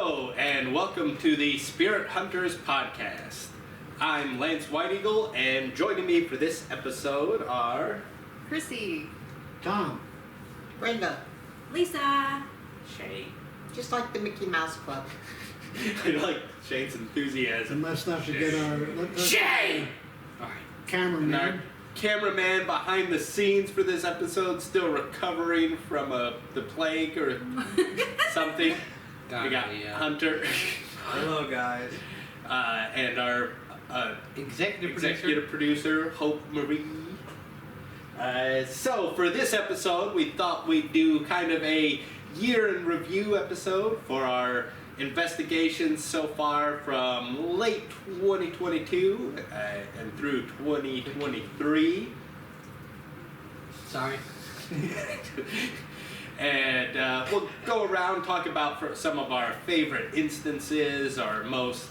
Hello, and welcome to the Spirit Hunters podcast. I'm Lance White Eagle, and joining me for this episode are Chrissy, Tom, Brenda, Lisa, Shane. just like the Mickey Mouse Club. I like Shane's enthusiasm. and let's not forget our Shane! Alright. cameraman. And our cameraman behind the scenes for this episode, still recovering from the plague or something. We got Hunter. Hello, guys. And our executive producer, Hope Marie. So for this episode, we thought we'd do kind of a year in review episode for our investigations so far from late 2022 and through 2023. Sorry. And we'll go around, talk about some of our favorite instances, our most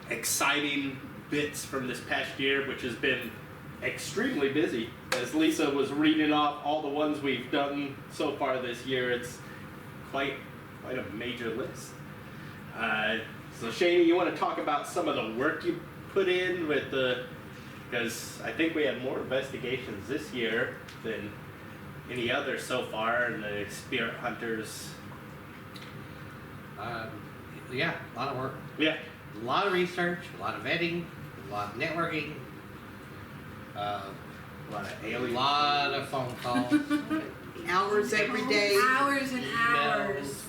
exciting bits from this past year, which has been extremely busy. As Lisa was reading off all the ones we've done so far this year, it's quite a major list. So Shane, you want to talk about some of the work you put in with because I think we had more investigations this year than any other so far in the Spirit Hunters. Yeah, a lot of work. Yeah. A lot of research, a lot of vetting, a lot of networking, A lot of alien. a lot of phone calls. Hours every day. Hours and hours.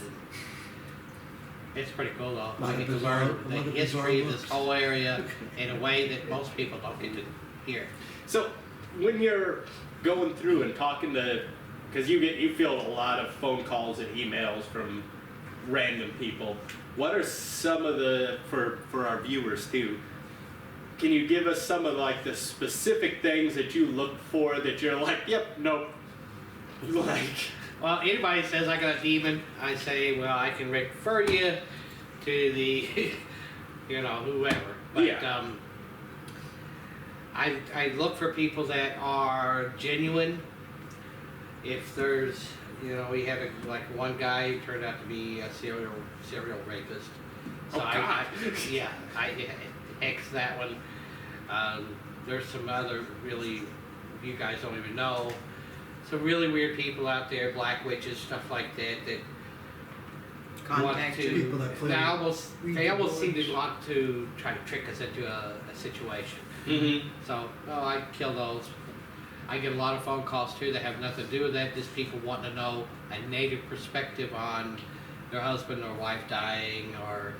It's pretty cool though. Lot I of get to bizarre- learn the lot of history of bizarre this whole area in a way that most people don't get to hear. So when you're going through and talking to, because you field a lot of phone calls and emails from random people, what are some of the for our viewers too? Can you give us some of like the specific things that you look for that you're like, yep, nope, like? Well, anybody says I got a demon, I say, well, I can refer you to the, whoever. But Yeah. I look for people that are genuine. If there's, we had like one guy who turned out to be a serial rapist. So Oh, God. I X that one. There's some other really, you guys don't even know. Some really weird people out there, black witches, stuff like that want Contact to. you. People that play They almost seem to boards. want to try to trick us into a situation. Mm-hmm. So, I kill those. I get a lot of phone calls too that have nothing to do with that. Just people wanting to know a native perspective on their husband or wife dying, or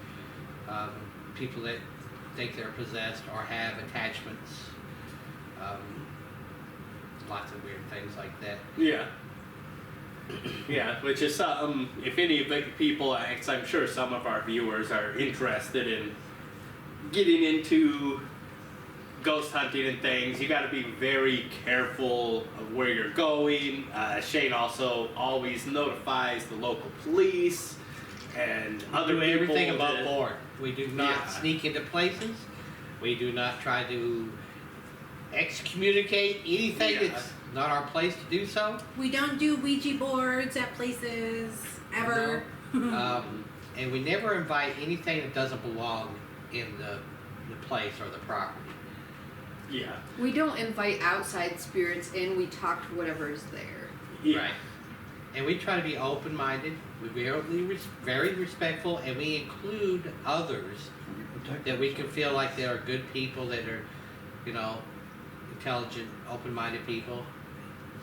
people that think they're possessed or have attachments. Lots of weird things like that. Yeah. Yeah, which is if any of the people, I'm sure some of our viewers are interested in getting into ghost hunting and things, you got to be very careful of where you're going. Shane also always notifies the local police and other Do people. everything above that- board. We do not Yeah. sneak into places. We do not try to excommunicate anything. Yeah. It's not our place to do so. We don't do Ouija boards at places ever. And we never invite anything that doesn't belong in the place or the property. Yeah. We don't invite outside spirits in, we talk to whatever is there. Yeah. Right. And we try to be open-minded. We're very respectful, and we include others that we can feel like they are good people, that are, intelligent, open-minded people.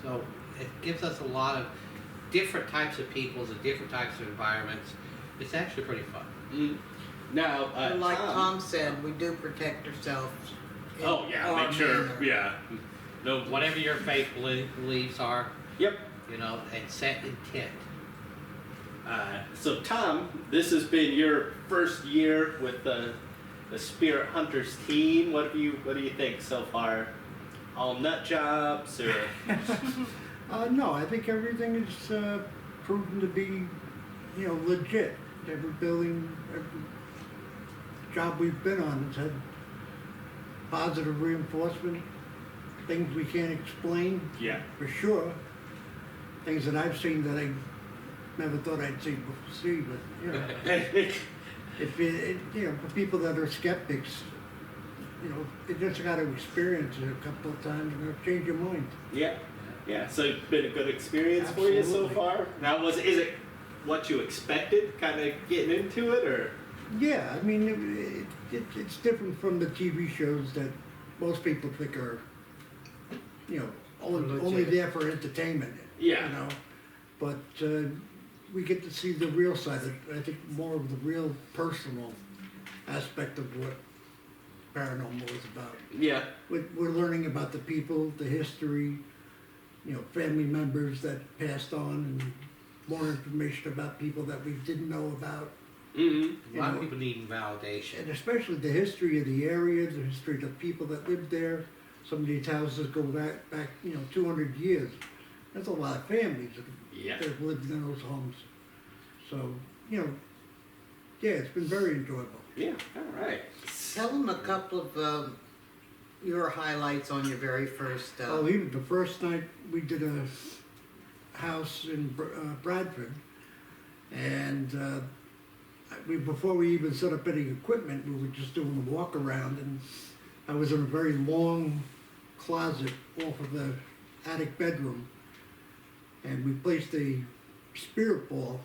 So it gives us a lot of different types of peoples and different types of environments. It's actually pretty fun. Mm. Now, And like Tom said, we do protect ourselves. in Oh yeah, our make sure. manner. Yeah. No. Whatever your faith beliefs are, Yep. and set intent. So Tom, this has been your first year with the Spirit Hunters team. What do you think so far? All nut jobs or? No, I think everything is proven to be, legit. Every building, every job we've been on has had positive reinforcement, things we can't explain, Yeah. for sure. Things that I've seen that I never thought I'd see, but For people that are skeptics, they just got to experience it a couple of times and it'll change your mind. Yeah. Yeah. So it's been a good experience for you so Absolutely. far. Now, is it what you expected, kind of getting into it, or? Yeah, I mean, it's different from the TV shows that most people think are, only there for entertainment. Yeah. But we get to see the real side of, I think, more of the real personal aspect of what paranormal is about. Yeah. We're learning about the people, the history, family members that passed on, and more information about people that we didn't know about. Mm-hmm. A lot of people needing validation. And especially the history of the area, the history of the people that lived there. Some of these houses go back 200 years. That's a lot of families Yeah. that have lived in those homes. So, yeah, it's been very enjoyable. Yeah. All right. Tell them a couple of your highlights on your very first. Even the first night we did a house in Bradford, and before we even set up any equipment, we were just doing a walk around, and I was in a very long closet off of the attic bedroom, and we placed a spirit ball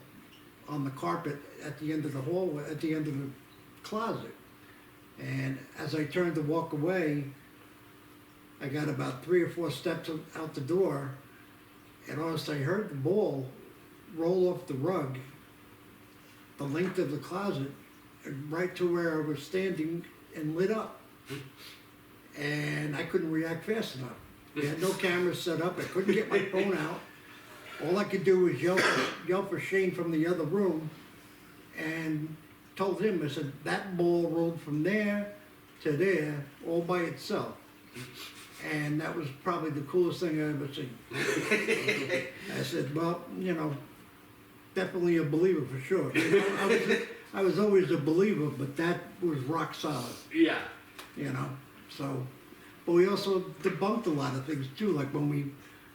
on the carpet at the end of the hallway, at the end of the closet. And as I turned to walk away, I got about 3 or 4 steps out the door, and all of a sudden I heard the ball roll off the rug, the length of the closet, right to where I was standing, and lit up. And I couldn't react fast enough. We had no cameras set up. I couldn't get my phone out. All I could do was yell for Shane from the other room, and told him, I said, that ball rolled from there to there all by itself. And that was probably the coolest thing I ever seen. I said, well, definitely a believer for sure. I was always a believer, but that was rock solid. Yeah. So, but we also debunked a lot of things too, like when we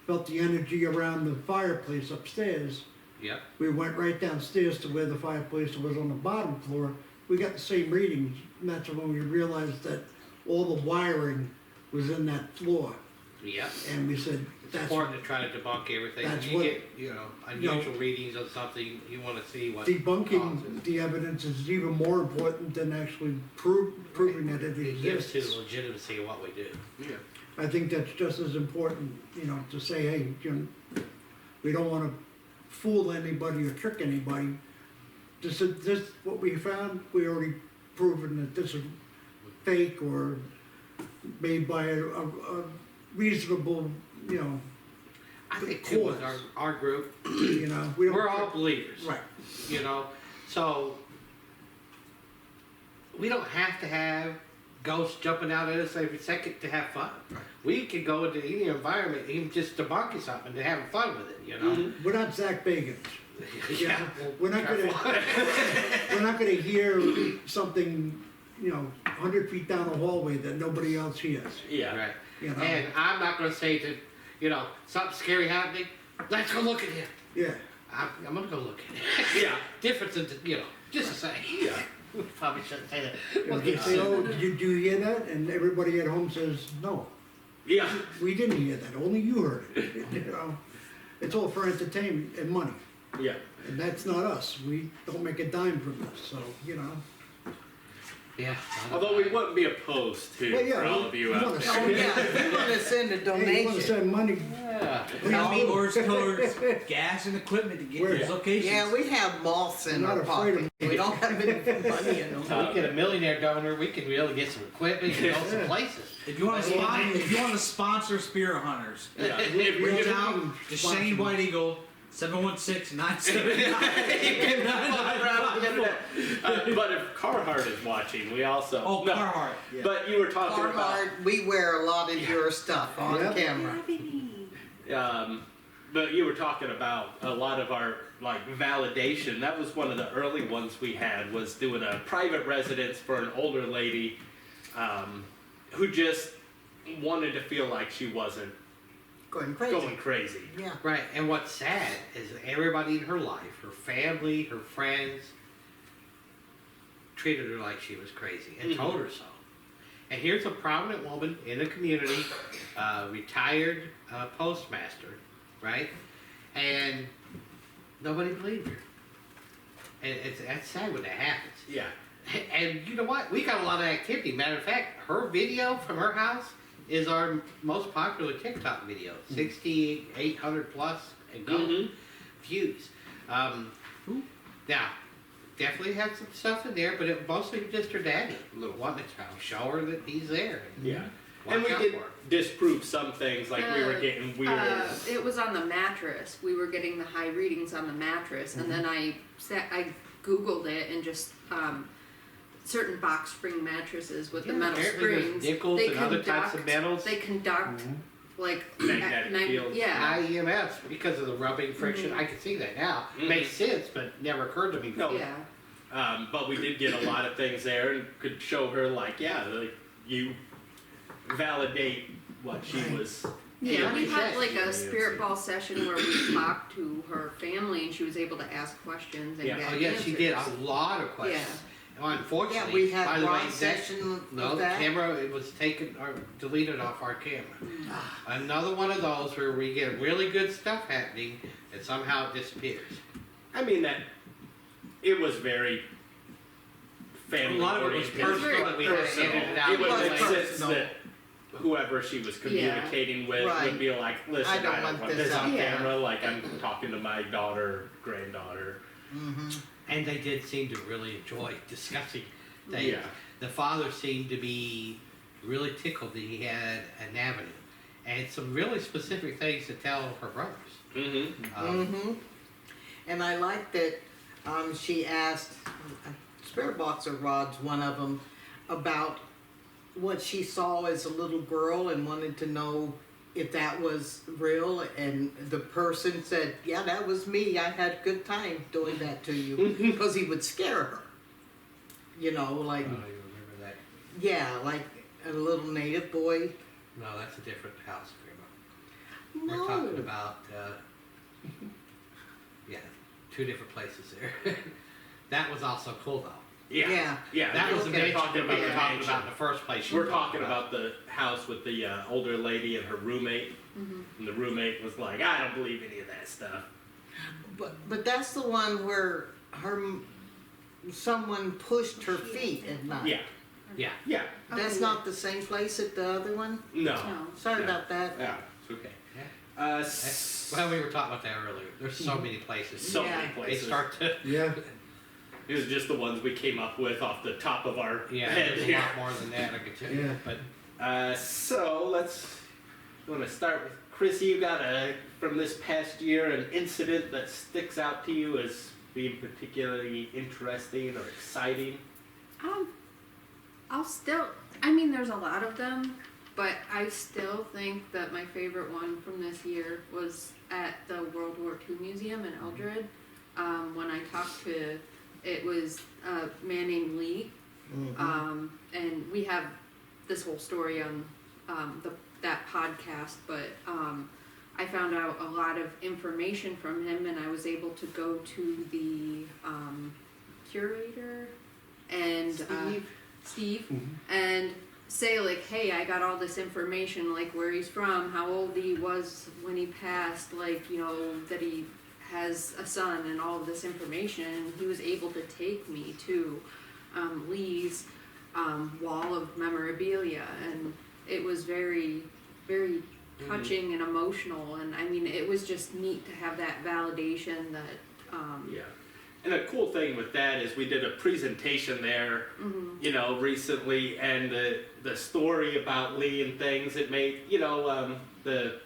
felt the energy around the fireplace upstairs. Yep. We went right downstairs to where the fireplace was on the bottom floor. We got the same readings, and that's when we realized that all the wiring was in that floor. Yep. And we said, It's that's important to try to debunk everything. that's When you what- get, unusual readings on something, you want to see what debunking causes. the evidence is even more important than actually proving that it It gives to exists. the legitimacy of what we do. Yeah. I think that's just as important, to say, hey, we don't want to fool anybody or trick anybody. This what we found. We already proven that this is fake or made by a reasonable, I think too with our group, we don't. we're all believers. right. So we don't have to have ghosts jumping out at us every second to have fun. Right. We can go into any environment, even just debunking something and having fun with it, We're not Zach Bagans. Yeah. We're not gonna hear something, 100 feet down the hallway that nobody else hears. Yeah. Right. You know? And I'm not going to say to, something scary happening, let's go look at him. Yeah. I'm going to go look at him. Yeah. Difference in, just to say. Yeah. Probably shouldn't say that. And they say, oh, did you hear that? And everybody at home says, no, Yeah. we didn't hear that. Only you heard it. It's all for entertainment and money. Yeah. And that's not us. We don't make a dime from this. So, Yeah. Although we wouldn't be opposed to Well, yeah, for all of you out wanna there. Oh yeah, if you want to send a hey, you want to donation. send money? Yeah. Dollars towards gas and equipment to get to these locations. Yeah, we have moths in I'm our not afraid of pocket. We don't have any money in them. We get a millionaire donor, we can really get some equipment and go some places. If you want to sponsor Spirit Hunters, Yeah. reach out to Shane White Eagle, 716-979-9954. But if Carhartt is watching, we also. Oh, No, Carhartt. Yeah. But you were talking Carhartt, we wear a lot of your stuff on Yep. camera. about. But you were talking about a lot of our validation. That was one of the early ones we had, was doing a private residence for an older lady who just wanted to feel like she wasn't Going crazy. going crazy. Yeah. Right, and what's sad is everybody in her life, her family, her friends, treated her like she was crazy and told her so. And here's a prominent woman in the community, retired postmaster, right? And nobody believed her. And that's sad when that happens. Yeah. And you know what? We got a lot of activity. Matter of fact, her video from her house is our most popular TikTok video. 6,800 plus and go views. Now, definitely had some stuff in there, but it mostly just her daddy. Wanting to show her that he's there. Yeah. Watch And we out did for her. disprove some things, like we were getting weird. It was on the mattress. We were getting the high readings on the mattress, and then I Googled it and just certain box spring mattresses with the metal Apparently there's springs. nickels they and other types of metals. They conduct like Magnetic fields. Yeah. IEMS because of the rubbing friction. I can see that now. Makes sense, but never occurred to me before. No. Yeah. But we did get a lot of things there and could show her, like, yeah, like, you validate what she was. Yeah, Yeah, we she had said like she a was spirit ball session where we talked to her family and she was able to ask questions and Yeah. get Oh yeah, answers. she did a lot of questions. Unfortunately, Yeah, we had by the way, one that session no of that. camera it was taken or deleted off our camera. Another one of those where we get really good stuff happening and somehow it disappears. I mean, that it was very family A lot of it was oriented. personal, but we had to Personal. edit it out. It was It was in the sense personal. that whoever she was communicating with Right. would be like, listen, I don't want this on Yeah. camera, like I'm talking to my daughter, granddaughter. And they did seem to really enjoy discussing things. Yeah. The father seemed to be really tickled that he had an avenue and some really specific things to tell her brothers. Mm-hmm. And I like that she asked Spirit Boxer Rod's one of them about what she saw as a little girl and wanted to know if that was real, and the person said, yeah, that was me. I had a good time doing that to you, because he would scare her. You know, like, Oh, you remember that? yeah, like a little native boy. No, that's a different house, Grandma. No. We're talking about, yeah, two different places there. That was also cool though. Yeah. Yeah. That was the we're mansion talking that we about were the talking mansion. about in the first place. We're talking about the house with the older lady and her roommate. Mm-hmm. And the roommate was like, I don't believe any of that stuff. But that's the one where someone pushed her feet at night. Yeah. Yeah. Yeah. That's not the same place at the other one? No. No. Sorry No. about that. Yeah, it's okay. Yeah. Well, we were talking about that earlier. There's so many places. So Yeah. many They places. start to, Yeah. It was just the ones we came up with off the top of our yeah, head there's a here. lot more than that I could tell you. Yeah. But So let's. You want to start with Chris? You got from this past year an incident that sticks out to you as being particularly interesting or exciting? I'll still, I mean, there's a lot of them, but I still think that my favorite one from this year was at the World War II Museum in Eldred. When I talked to, it was a man named Lee, and we have this whole story on that podcast, but I found out a lot of information from him, and I was able to go to the curator and Steve, and say like, hey, I got all this information, like where he's from, how old he was when he passed, like, you know, that he has a son and all of this information. He was able to take me to Lee's wall of memorabilia, and it was very, very touching and emotional, and I mean, it was just neat to have that validation that Yeah. And a cool thing with that is we did a presentation there, you know, recently, and the story about Lee and things, it made, you know, the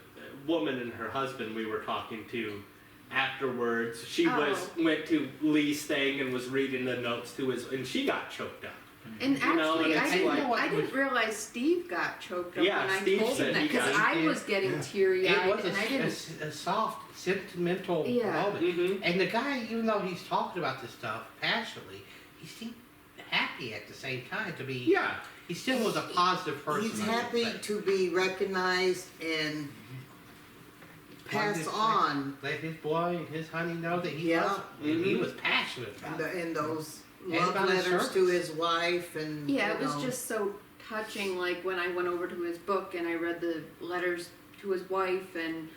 woman and her husband we were talking to afterwards, she went to Lee's thing and was reading the notes to his, and she got choked up. And You know, actually, and it's like- I didn't realize Steve got choked up Yeah, when I Steve told said him that, he because got- I was getting Yeah. teary-eyed, it was and I didn't. a soft, sentimental Yeah. moment. Mhm. And the guy, even though he's talking about this stuff passionately, he seemed happy at the same time to be. Yeah. He still was a positive person. He's I would happy say. to be recognized and pass Wanted to on let his boy and his honey know that he Yeah. loves them. And he was passionate about it. in those love about his letters to service. his wife and Yeah, it you was know. just so touching. Like when I went over to his book and I read the letters to his wife, and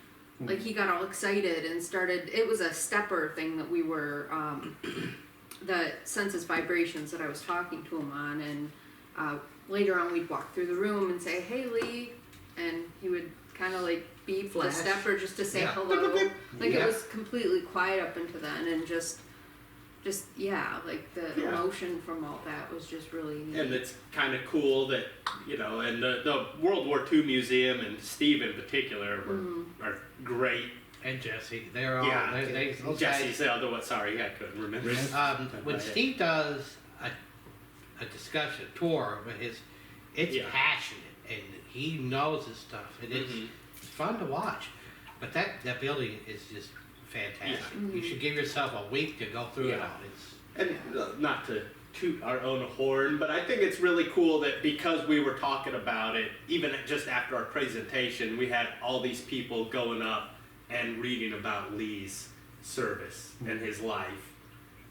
like he got all excited and started. It was a stepper thing that we were, the senses vibrations that I was talking to him on, and later on we'd walk through the room and say, "Hey, Lee," and he would kind of like beep the Flash. stepper just to say Yeah. hello. Like Yeah. it was completely quiet up until then, and just yeah, like the Yeah. emotion from all that was just really neat. And it's kind of cool that, you know, and the World War II Museum and Steve in particular are great. And Jesse, they're all Yeah, those Jesse's guys. the other one. Sorry, I couldn't remember. When Steve does a discussion tour, but it's Yeah. passionate and he knows his stuff, and it's fun to watch. But that building is just fantastic. Yeah. You should give yourself a week to go through it Yeah. all. It's And not to toot our own horn, but I think it's really cool that because we were talking about it, even just after our presentation, we had all these people going up and reading about Lee's service and his life.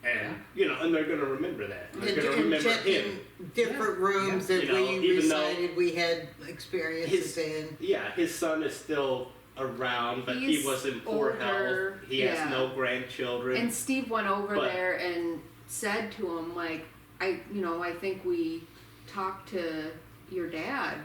And, you know, and they're going to remember that. They're going to And remember check him. in different rooms Yeah. that You know, we even though recited we had experiences his- in. Yeah, his son is still around, but he He's was in poor older, health. He yeah. has no grandchildren. And Steve went over But- there and said to him, like, I think we talked to your dad.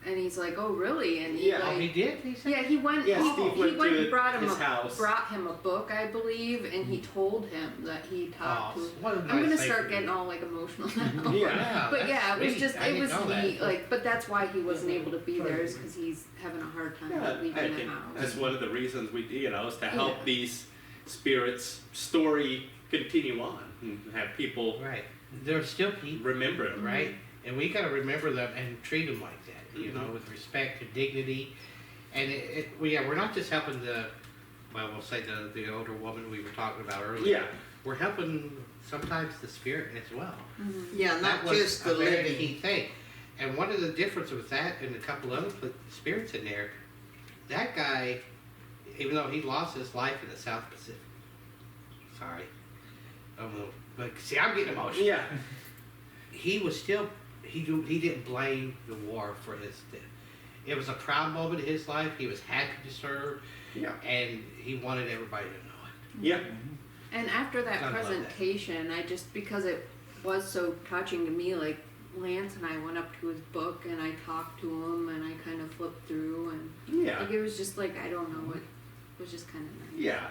And he's like, oh, really? And he, Yeah. oh, like, he did. He said, yeah, he went. Yeah, he, Steve he went went to and brought him his house. brought him a book, I believe, and he told him that he talked Oh, to. what a I'm nice gonna thing start to getting do. all like emotional now. Yeah. But that's yeah, it was sweet. just I it didn't was know that. neat. Like, but that's why he wasn't able to be there, is because he's having a hard time Yeah, leaving I the think house. that's one of the reasons we, you know, is to help Yeah. these spirits' story continue on and have people right. They're still people, remember them. right? And we got to remember them and treat them like that, you know, with respect and dignity. And we're not just helping we'll say the older woman we were talking about earlier. Yeah. We're helping sometimes the spirit as well. Yeah, That not was just a the very living. key thing. And one of the differences with that and a couple other spirits in there, that guy, even though he lost his life in the South Pacific, sorry, but see, I'm getting emotional. Yeah. He was still, he didn't blame the war for his death. It was a proud moment in his life. He was happy to serve, Yeah. and he wanted everybody to know it. Yeah. And after that I love that. presentation, I just, because it was so touching to me, like Lance and I went up to his book and I talked to him and I kind of flipped through, and Yeah. like it was just like, I don't know, it was just kind of nice. Yeah.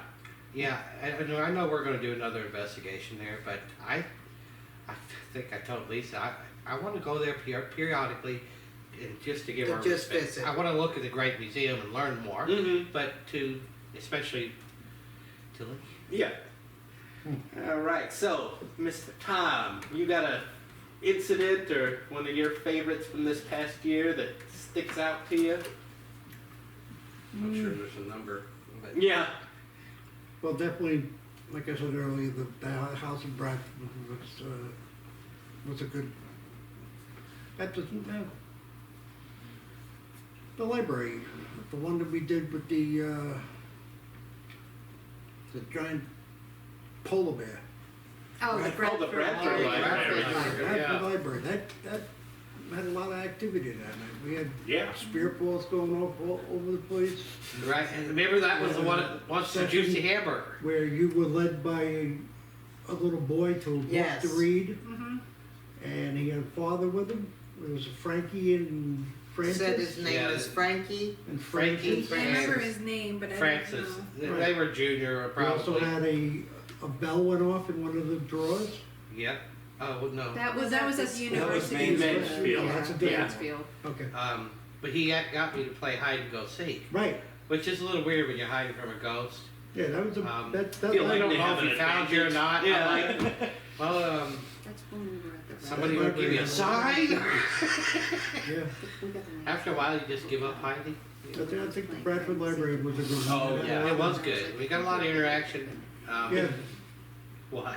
Yeah, I know we're going to do another investigation there, but I think I told Lisa I want to go there periodically, and just to give To our just respect. visit. I want to look at the Great Museum and learn more, Mm-hmm. but especially to Lee. Yeah. All right. So, Mr. Tom, you got a incident or one of your favorites from this past year that sticks out to you? I'm sure there's a number. But Yeah. Well, definitely, like I said earlier, the House of Bradford was a good. That doesn't matter. The library, the one that we did with the giant polar bear. Oh, the Right. Oh, the Bradford Bradford Library. Library. Bradford Yeah. Library. That had a lot of activity that night. We had Yeah. spirit balls going off all over the place, right, and remember that was the one that wants the juicy hamburger. where you were led by a little boy to a book Yes. to read, Mm-hmm. and he had a father with him. It was Frankie and Francis. Said his name Yeah. is Frankie. And Frankie, Francis. I remember Francis. his name, but I Francis, don't know. they were junior, We also probably. had a bell went off in one of the drawers. Yep. Oh no. That was at the That was university. Mansfield. Yeah, that's a Yeah. different Mansfield. Okay. But he got me to play hide and go seek, Right. which is a little weird when you're hiding from a ghost. Yeah, that was a that feel I like don't they know have if an he found you or advantage. not. Yeah. I'm like, well, That's when we were at the somebody That's would give you a right. sign. Yeah. We got the name. After a while, you just give up hiding. I think the Bradford Library was a good one. Oh, yeah. It was good. We got a lot of interaction. Yeah. What?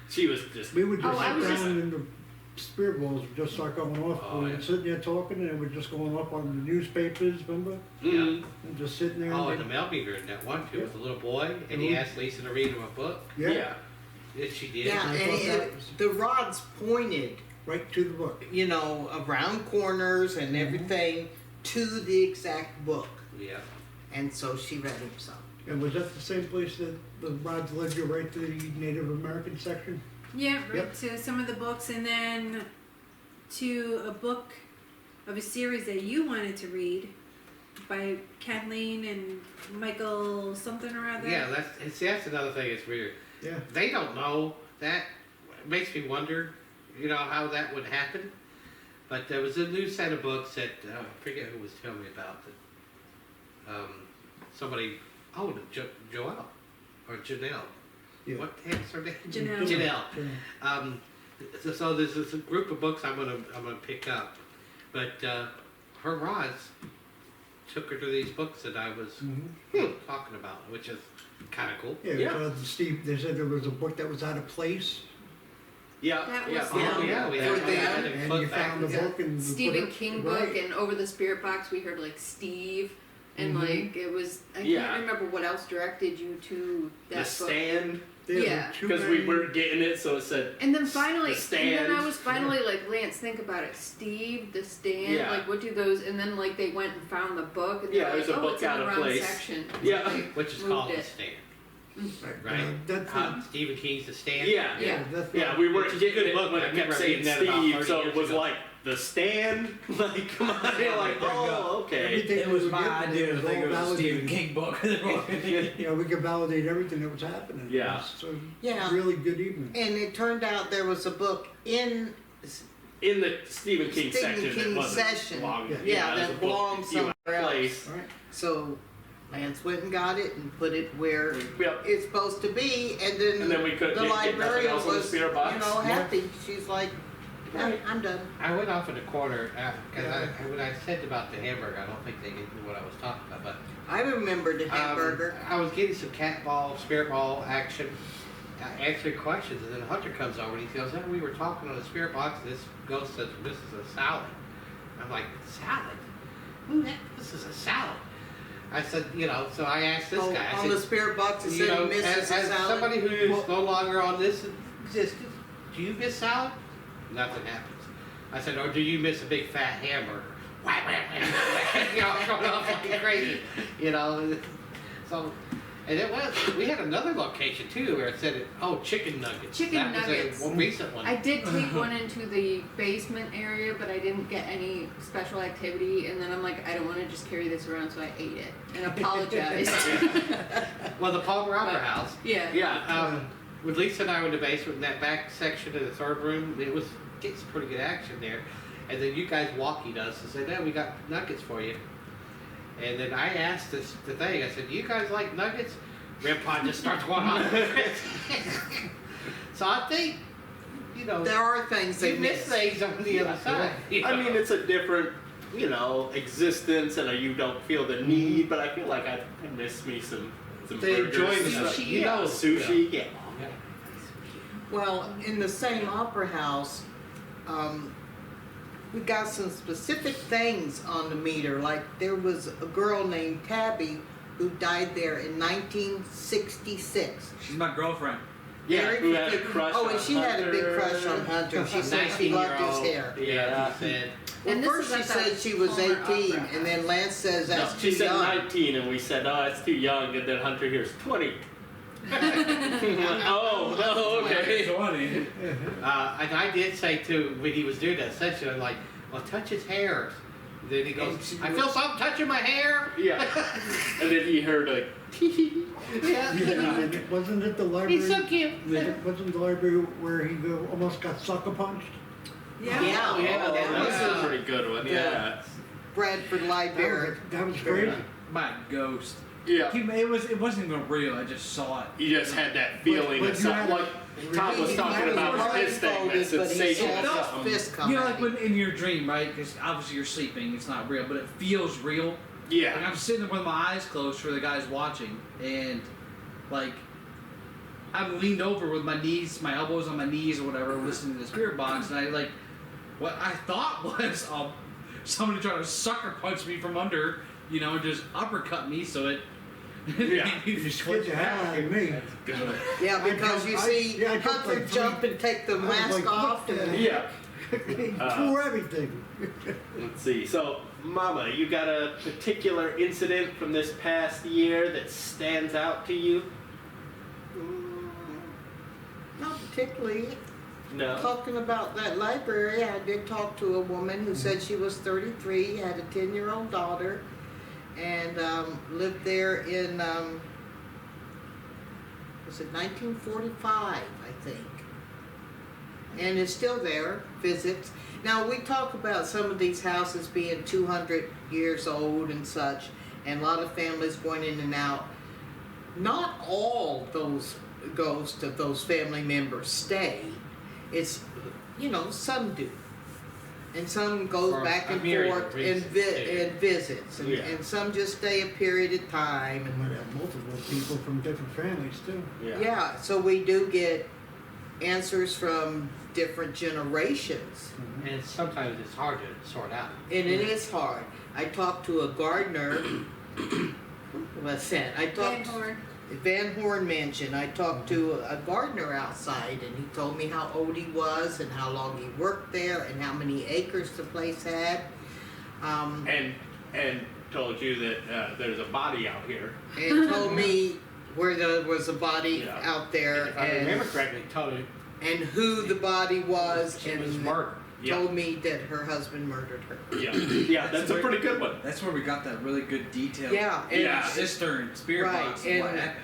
She was just. We would just Oh, I sit was down just- and the spirit balls would just start going off. Oh, We yeah. were sitting there talking and it would just going up on the newspapers, remember? Mm. And just sitting there. Oh, and and the mail beater in that one too with the little boy, and he Mhm. asked Lisa to read him a book. yeah. Yeah. She did. Yeah, I and thought that was- the rods pointed, Right to the book. you know, around corners and everything to the exact book. Yeah. And so she read him some. And was that the same place that the rods led you right to the Native American section? Yeah, right Yep. to some of the books, and then to a book of a series that you wanted to read by Kathleen and Michael something or other. Yeah, that's another thing. It's weird. Yeah. They don't know that. It makes me wonder, you know, how that would happen. But there was a new set of books that I forget who was telling me about that. Somebody, Joelle or Janelle. Yeah. What the heck's her name? Janelle. Janelle. So there's this group of books I'm gonna pick up, but her rods took her to these books that I was talking about, which is kind of cool. Yeah, Yeah. Steve, they said there was a book that was out of place, Yeah, That yeah. was- Oh yeah, we For had them, to and put you back. found the yeah. book and Stephen put it- King right. book, and over the spirit box we heard like Steve, and Mhm. like it was. I Yeah. can't remember what else directed you to that The book. stand, There were Yeah. too because we many- weren't getting it, so it said. And then finally, The Stand. and then I was finally like, Lance, think about it. Steve, the stand, Yeah. like what do those? And then like they went and found the book, and Yeah, they're there's like, a oh, book it's in out the of wrong place. section. Yeah. They Which is moved called it. The Stand, Right. right? That's the- Stephen King's The Stand. Yeah. Yeah. that's Yeah, the- we Which weren't is a getting good it book, when I I kept remember saying reading that about Steve, 30 so it years was ago. like the stand. Like, come on, you're like, oh, okay. Everything It we was were my getting, idea to was think all it was a Stephen validated. King book. You know, we could validate everything that was happening. Yeah. It was so Yeah. really good evening. And it turned out there was a book in, In the Stephen King Stephen section, King it wasn't section. belong. Yeah. Yeah, it was that a book belongs you had somewhere else. placed. All right. so Lance went and got it and put it where Yep. it's supposed to be, and then, And then we couldn't the get nothing librarian else in the was, spirit box. you know, Yeah. happy. She's like, yeah, I'm done. I went off in the corner because Yeah. when I said about the hamburger, I don't think they knew what I was talking about. But I remember the hamburger. I was getting some cat ball, spirit ball action, answering questions, and then Hunter comes over and he goes, "Oh, we were talking on the spirit box. And this ghost says this is a salad." I'm like, "Salad? Who the heck? This is a salad." I said, you know, so I asked this guy. I on said, the spirit box, it you said know, he misses as a salad. somebody who is no longer on this existence, do you miss salad? Nothing happens. I said, or do you miss a big fat hamburger? Whack, whack, whack, whack, you know, going off like crazy, you know. So, and it was, we had another location too where it said, oh, chicken nuggets. Chicken that nuggets. was a recent one. I did take one into the basement area, but I didn't get any special activity. And then I'm like, I don't want to just carry this around, so I ate it and apologized. Well, the Palmer Opera But- House. Yeah. Yeah. With Lisa and I were in the basement in that back section of the third room, it was getting some pretty good action there. And then you guys walkied us and said, "Yeah, we got nuggets for you." And then I asked the thing, I said, "Do you guys like nuggets?" Grandpa just starts going on. So I think, you know, There are things they you miss miss. things on the other side. you I know. mean, it's a different, you know, existence, and you don't feel the need. But I feel like I miss me some They burgers, enjoy the stuff. sushi, you know, yeah. sushi. Yeah. Yeah. Well, in the same opera house, we got some specific things on the meter. Like there was a girl named Tabby who died there in 1966. She's my girlfriend. Yeah, Very who had a particular- crush Oh, on and she had a big Hunter. crush on Hunter. She said she loved his 19-year-old. hair. Yeah, he said. Well, And this first is she at the said she was Palmer 18, Opera and then Lance says No, that's she too said young. 19, and we said, "Oh, it's too young." And then Hunter hears 20. Oh, no, okay. 20. And I did say too, when he was doing that session, I'm like, well, touch his hair. Then he goes, I feel something touching my hair. Yeah. And then he heard a tee. Yeah. And wasn't it the library? He's so cute. Wasn't the library where he almost got sucker punched? Yeah. Yeah. Oh, yeah, that was Yeah. a pretty good one. Yeah. Bradford Library. That was crazy. My ghost. Yeah. It wasn't even real. I just saw it. You just had that feeling But of you something had- like Tom was He talking was about his blindfolded, statements but and he saying saw his something. fist come You know, at like him. when in your dream, right? Because obviously you're sleeping, it's not real, but it feels real. Like Yeah. I'm sitting there with my eyes closed for the guys watching, and like I'm leaned over with my knees, my elbows on my knees or whatever, listening to the spirit box, and I like what I thought was somebody trying to sucker punch me from under, you know, just uppercut me. So it Yeah. You just Scared switch the hell out of me. Good. Yeah, because you see I jumped Hunter like jump and take the I was mask like, off. what the And, Yeah. He threw everything. Let's see. So, Mama, you got a particular incident from this past year that stands out to you? not particularly. No. Talking about that library, I did talk to a woman who said she was 33, had a 10-year-old daughter, and lived there in, was it 1945, I think. And is still there, visits. Now, we talk about some of these houses being 200 years old and such, and a lot of families going in and out. Not all those ghosts of those family members stay. It's, you know, some do. And some go For back a and myriad of forth and, reasons, too. and visits. And, Yeah. and some just stay a period of time. And we have multiple people from different families too. Yeah, so we do get answers from different generations. And sometimes it's hard to sort out. And it is hard. I talked to a gardener. What's that? I Van talked Horn. Van Horn Mansion. I talked to a gardener outside, and he told me how old he was and how long he worked there and how many acres the place had. And told you that there's a body out here. And told me where there was a body Yeah. out there If I remember correctly, told her and who the body was, she and was murdered. Yeah. told me that her husband murdered her. Yeah. Yeah, that's a pretty good one. That's where we got that really good detail. Yeah, and Yeah. Sister and spirit Right, box and what and- happened.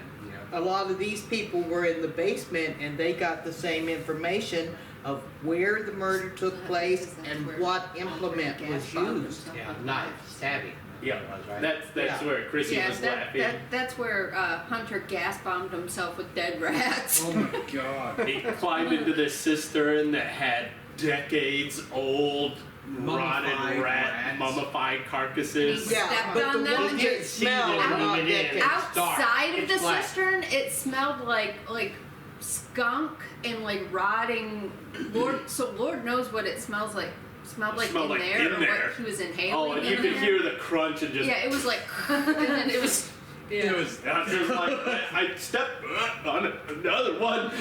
Yeah. a lot of these people were in the basement and they got the same information of where the murder took place and what implement was used. Yeah, knife, stabbing. Yeah. It was, right? That's Yeah. where Chrissy Yeah, was laughing. that's where Hunter gas bombed himself with dead rats. Oh my god. He climbed into this cistern that had decades old Mummified rotted rats. mummified carcasses. He Yeah, stepped but on the them ones and You that can't see smell them are when not you get in. decades. It's dark. outside of It's the black. cistern, it smelled like skunk and like rotting. Lord knows what it smells like. Smelled like Smelled in like there, in or there. what he was inhaling. Oh, and you in could there. hear the crunch and just. Yeah, it was like, and then it was. It Yeah. was. I was just like, I stepped on another one.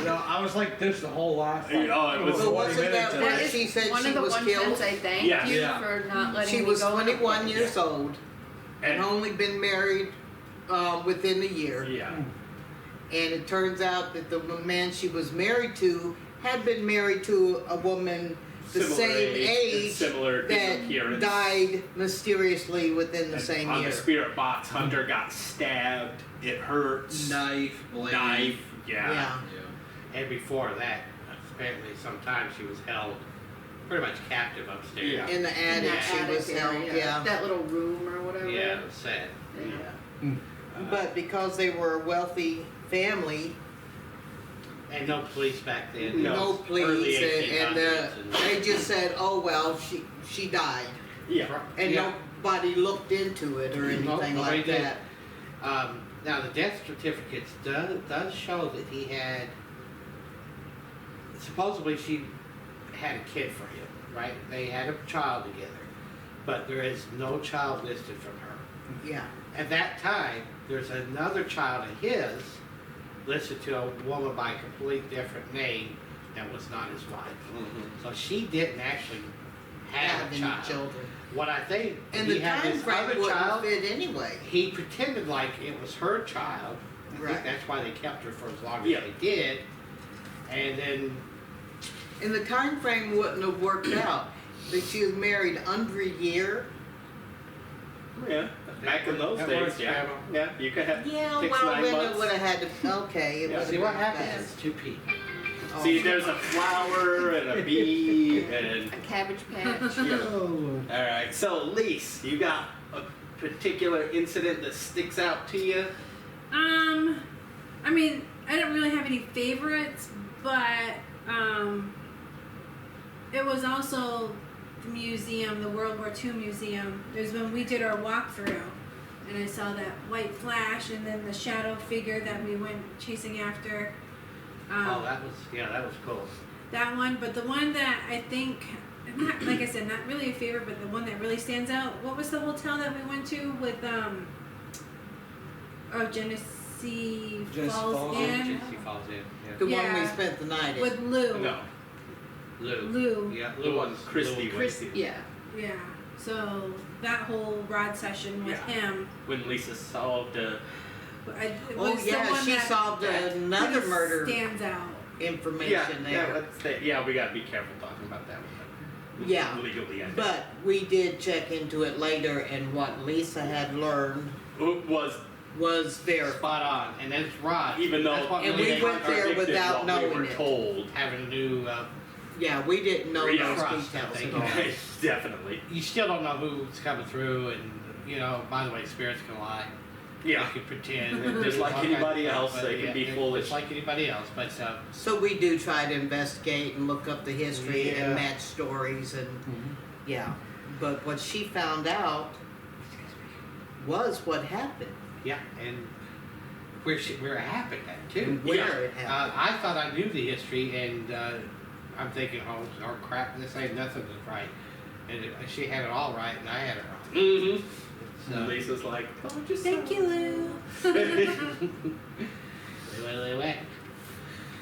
I was like this the whole last. Oh, it was- So 20 wasn't that minutes. where That is she said one she of the was ones killed? I thanked Yeah. you Yeah. for not letting She me was go. 21 years old and And only been married within a year. yeah, And it turns out that the man she was married to had been married to a woman the Similar same age, age similar that disappearance. died mysteriously within the And same on year. the spirit box, Hunter got stabbed. It hurts. Knife, blade. Knife. Yeah. Yeah. And before that, apparently sometimes she was held pretty much captive upstairs. Yeah. In the In attic, that she attic was held, area, yeah. that little room or whatever. Yeah, it was sad. Yeah. But because they were a wealthy family, And no police back then. No. no Early police, and 1800s they just said, "Oh well, she died," Yeah. and Yeah. nobody looked into it or anything nobody like did. that. Now the death certificates does show that he had. Supposedly she had a kid for him, right? They had a child together, but there is no child listed from her. Yeah, At that time, there's another child of his listed to a woman by a complete different name that was not his wife. Mm-hmm. So she didn't actually have a any child. children, What I think, and he the had time this frame other wouldn't child. fit anyway. He pretended like it was her child. I Right. think that's why they kept her for as long as Yeah. they did. And then, And the time frame wouldn't have worked out. That she was married under a year. Yeah. Back in those That days, works, yeah. Grandma. Yeah, you could have Yeah, 6, well, 9 then months. it would have had to. Okay, it Yeah. would see what happens is two people. See, there's a flower and a bee and. A cabbage patch. Yeah. Oh, Lord. All right. So, Lise, you got a particular incident that sticks out to you? I mean, I don't really have any favorites, but it was also the museum, the World War II museum. It was when we did our walkthrough, and I saw that white flash, and then the shadow figure that we went chasing after. Oh, that was cool. That one, but the one that I think, not like I said, not really a favorite, but the one that really stands out. What was the hotel that we went to with Oh, Genesee Genesee Falls Falls Inn Genesee Falls in. Yeah. The one we Yeah. spent the night at. with Lou. No, Lou. Yeah, the one was- Christy Lou went to. Yeah. Yeah. So that whole rod session with Yeah. him. When Lisa solved It Oh was yeah, the one she that solved another really murder stands out. information there. yeah, we gotta be careful talking about that one. Yeah. Legally, I think. But we did check into it later, and what Lisa had learned It was, was verified. spot on, and that's Rod. even though That's what And really we went there contradicted without what we knowing were it. told. having a new. Yeah, we didn't know Yeah, those trust, I details think. at all. Definitely. You still don't know who's coming through, and by the way, spirits can lie. Yeah. They can pretend. And just like all kinds of anybody stuff, else, but they can be they're foolish. Just like anybody else, but So we do try to investigate and look up the history Yeah. and match stories and yeah. But what she found out was what happened yeah, and where it happened at too. and where Yeah. it happened. I thought I knew the history, and I'm thinking, oh crap, this ain't nothing that's right. And she had it all right, and I had it wrong. Mm-hmm. So, Lisa's like, oh, just Thank you, Lou. Anyway.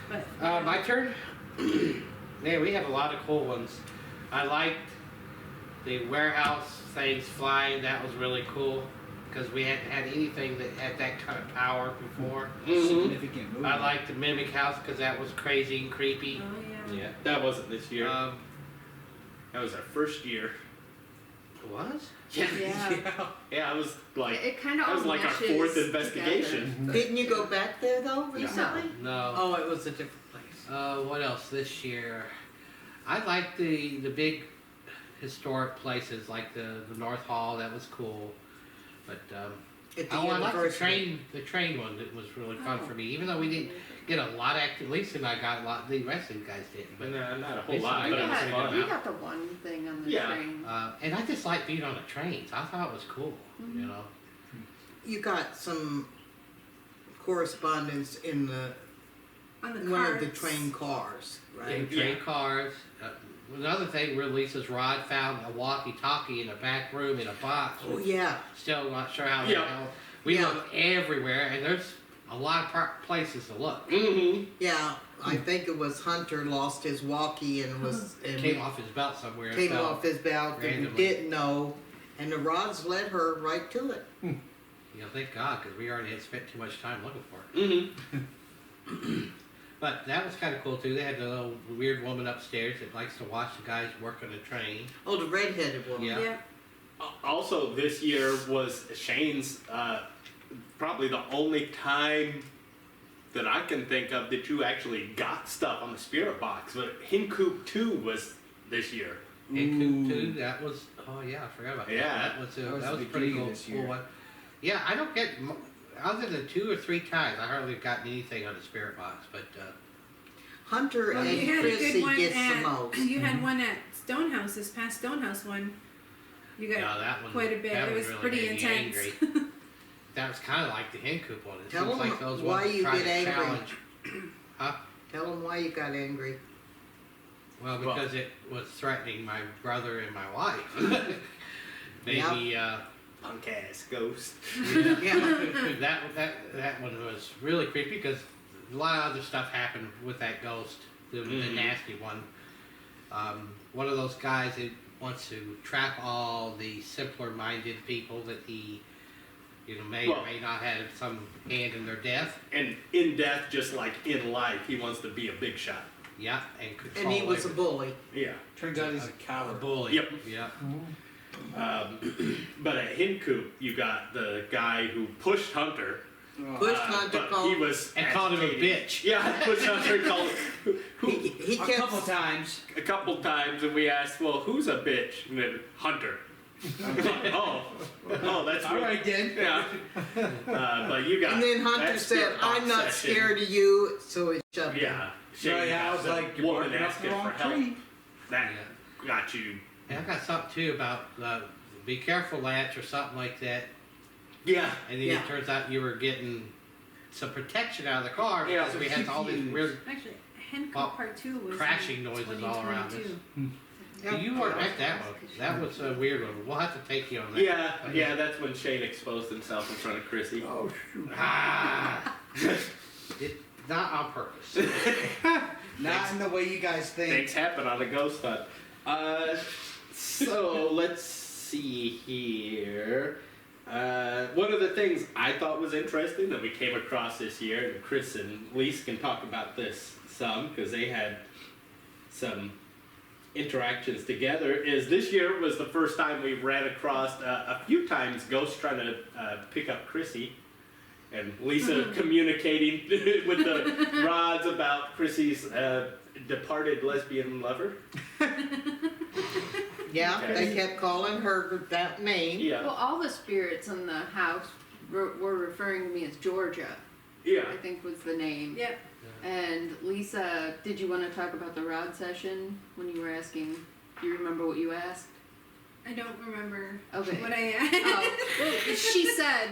But My turn. Yeah, we have a lot of cool ones. I liked the warehouse things flying. That was really cool because we hadn't had anything that had that kind of power before. Mm-hmm. Significant movie. I liked the mimic house because that was crazy and creepy. oh yeah. Yeah, that wasn't this year. Um, That was our first year. it was? Yeah. Yeah. Yeah, I was like, It kind of that was all like our meshes fourth together. investigation. Didn't you go back there though recently? No. Oh, it was a different place. What else this year? I liked the big historic places like the North Hall. That was cool. But At the I liked the university. train one. That was really fun for me. Even though we didn't get a lot of active. Lisa and I got a lot. The rest of you guys didn't. But No, not a whole Lisa lot, and I but it was got- fun. We got the one thing on the Yeah. train. and I just like being on the trains. I thought it was cool. You know. You got some correspondence in the On the one of the cards. train cars, right? And train cars. Another thing where Lisa's Rod found a walkie-talkie in a back room in a box. Oh yeah. Still not sure how Yeah. the hell. We Yeah. looked everywhere, and there's a lot of places to look. Mm-hmm. Yeah, I think it was Hunter lost his walkie and was and Came off his belt somewhere. and came fell. off his belt and we randomly. didn't know, and the rods led her right to it. Thank God, because we already had spent too much time looking for it. Mm-hmm. But that was kind of cool too. They had the little weird woman upstairs that likes to watch the guys work on the train. Oh, the redheaded woman. Yeah. Yeah. Also, this year was Shane's probably the only time that I can think of that you actually got stuff on the spirit box. But Hincoop 2 was this year. And Coop 2, that was, oh yeah, I forgot about that. Yeah. That was, That was that the was pretty beginning cool, this year. cool one. Yeah, I don't get, other than 2 or 3 times, I hardly gotten anything on the spirit box, but Hunter Well, and you had a good Chrissy one gets the at most. you had one at Stonehouse, this past Stonehouse one. You got no, that one, quite a bit. that It one was really pretty made me intense. angry. That was kind of like the Hincoop one. It Tell seems 'em like those why ones you try get to angry. challenge. Tell them why you got angry. Well, because it was threatening my brother and my wife. Maybe, Punk ass ghost. Yeah. that one was really creepy because a lot of other stuff happened with that ghost, the nasty one. One of those guys who wants to trap all the simpler-minded people that he, may or may not have some hand in their death. And in death, just like in life, he wants to be a big shot. Yeah, and control. And he was a everything. bully. Yeah. Turns out he's a A coward. bully. Yep. Yeah. But at Hincoop, you got the guy who pushed Hunter. Pushed Hunter but called. he was And called him a agitated. bitch. Yeah, pushed Hunter and called He A kept. couple times. a couple times, and we asked, well, who's a bitch? And then Hunter. oh, that's All right, then. Yeah. But you got. And then Hunter that said, spirit box "I'm not session. scared of you," so he shoved him. Yeah. Right, I was the like, you're woman barking up asking the for wrong help. tree. That got you. And I got something too about be careful latch or something like that. Yeah. And then Yeah. it turns out you were getting some protection out of the car Yeah, because we had all these confused. weird. Actually, Hencoop Well, Part 2 was crashing noises all around us. 2022. You weren't at that one. That was a weird one. We'll have to take you on that. Yeah, that's when Shane exposed himself in front of Chrissy. Oh, shoot. Ah, not on purpose. Not in the way you guys think. Things happen on a ghost hunt. So let's see here. One of the things I thought was interesting that we came across this year, and Chris and Lise can talk about this some because they had some interactions together, is this year was the first time we ran across a few times ghosts trying to pick up Chrissy. And Lisa communicating with the rods about Chrissy's departed lesbian lover. Yeah, Okay. they kept calling her that name. Yeah. Well, all the spirits in the house were referring to me as Georgia, Yeah. I think was the name. Yep. And Lisa, did you want to talk about the rod session when you were asking? Do you remember what you asked? I don't remember Okay. what I asked. Oh, well, she said,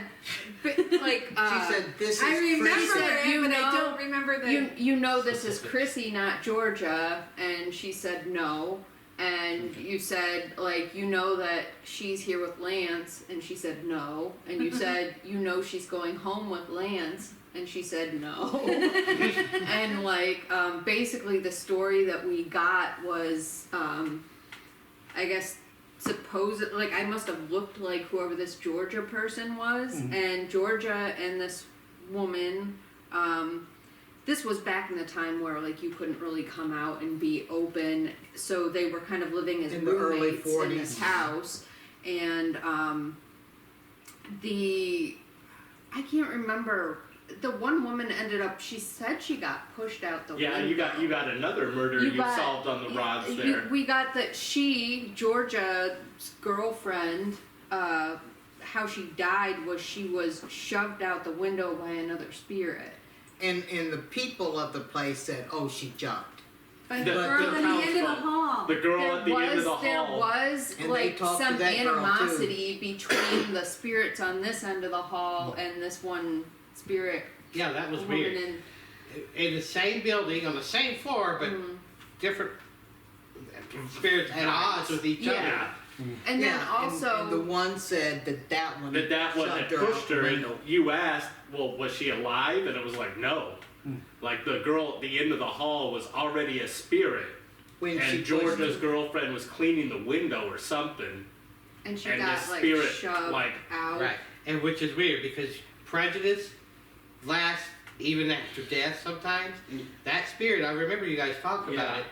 but like, She said, "This is I remember She said, it, you but I know- don't remember the. you know this is Chrissy, not Georgia, and she said no. And you said, like, you know that she's here with Lance, and she said no. And you said, you know she's going home with Lance, and she said no. And, like, basically the story that we got was, I guess, like, I must have looked like whoever this Georgia person was, and Georgia and this woman, this was back in the time where, like, you couldn't really come out and be open, so they were kind of living as In the early roommates in this 40s. house, and I can't remember, the one woman ended up, she said she got pushed out the Yeah, window. you got another murder you got- solved on the rods there. We got that Georgia's girlfriend, how she died was she was shoved out the window by another spirit. and the people of the place said, "Oh, she jumped." By The- the girl the at the end of the house hall. The girl at the end of the There hall. was And they like talked to some that girl, too. animosity between the spirits on this end of the hall and this one spirit Yeah, that was woman weird. In the same building, on the same floor, but Mm. different spirits at odds with each other. Yeah, and then Yeah, also and the one said that one that one had shoved her out pushed the her, and window. you asked, well, was she alive? And it was like, no. Like the girl at the end of the hall was already a spirit, When she and pushed Georgia's her. girlfriend was cleaning the window or something. and she and got the like spirit, shoved like- out. Right, and which is weird because prejudice lasts even after death sometimes. That spirit, I remember you guys talking about Yeah. it,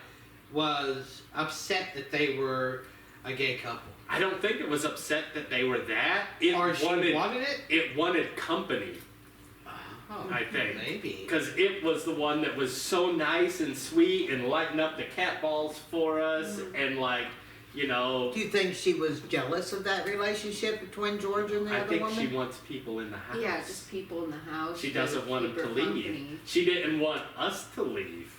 was upset that they were a gay couple. I don't think it was upset that they were that. It Or she wanted it? It wanted company, Oh, I think. maybe. Because it was the one that was so nice and sweet and lighting up the cat balls for us and like, you know, Do you think she was jealous of that relationship between Georgia and the I other think woman? she wants people in the house. Yeah, just people in the house. She doesn't want them keep to her leave. company. She didn't want us to leave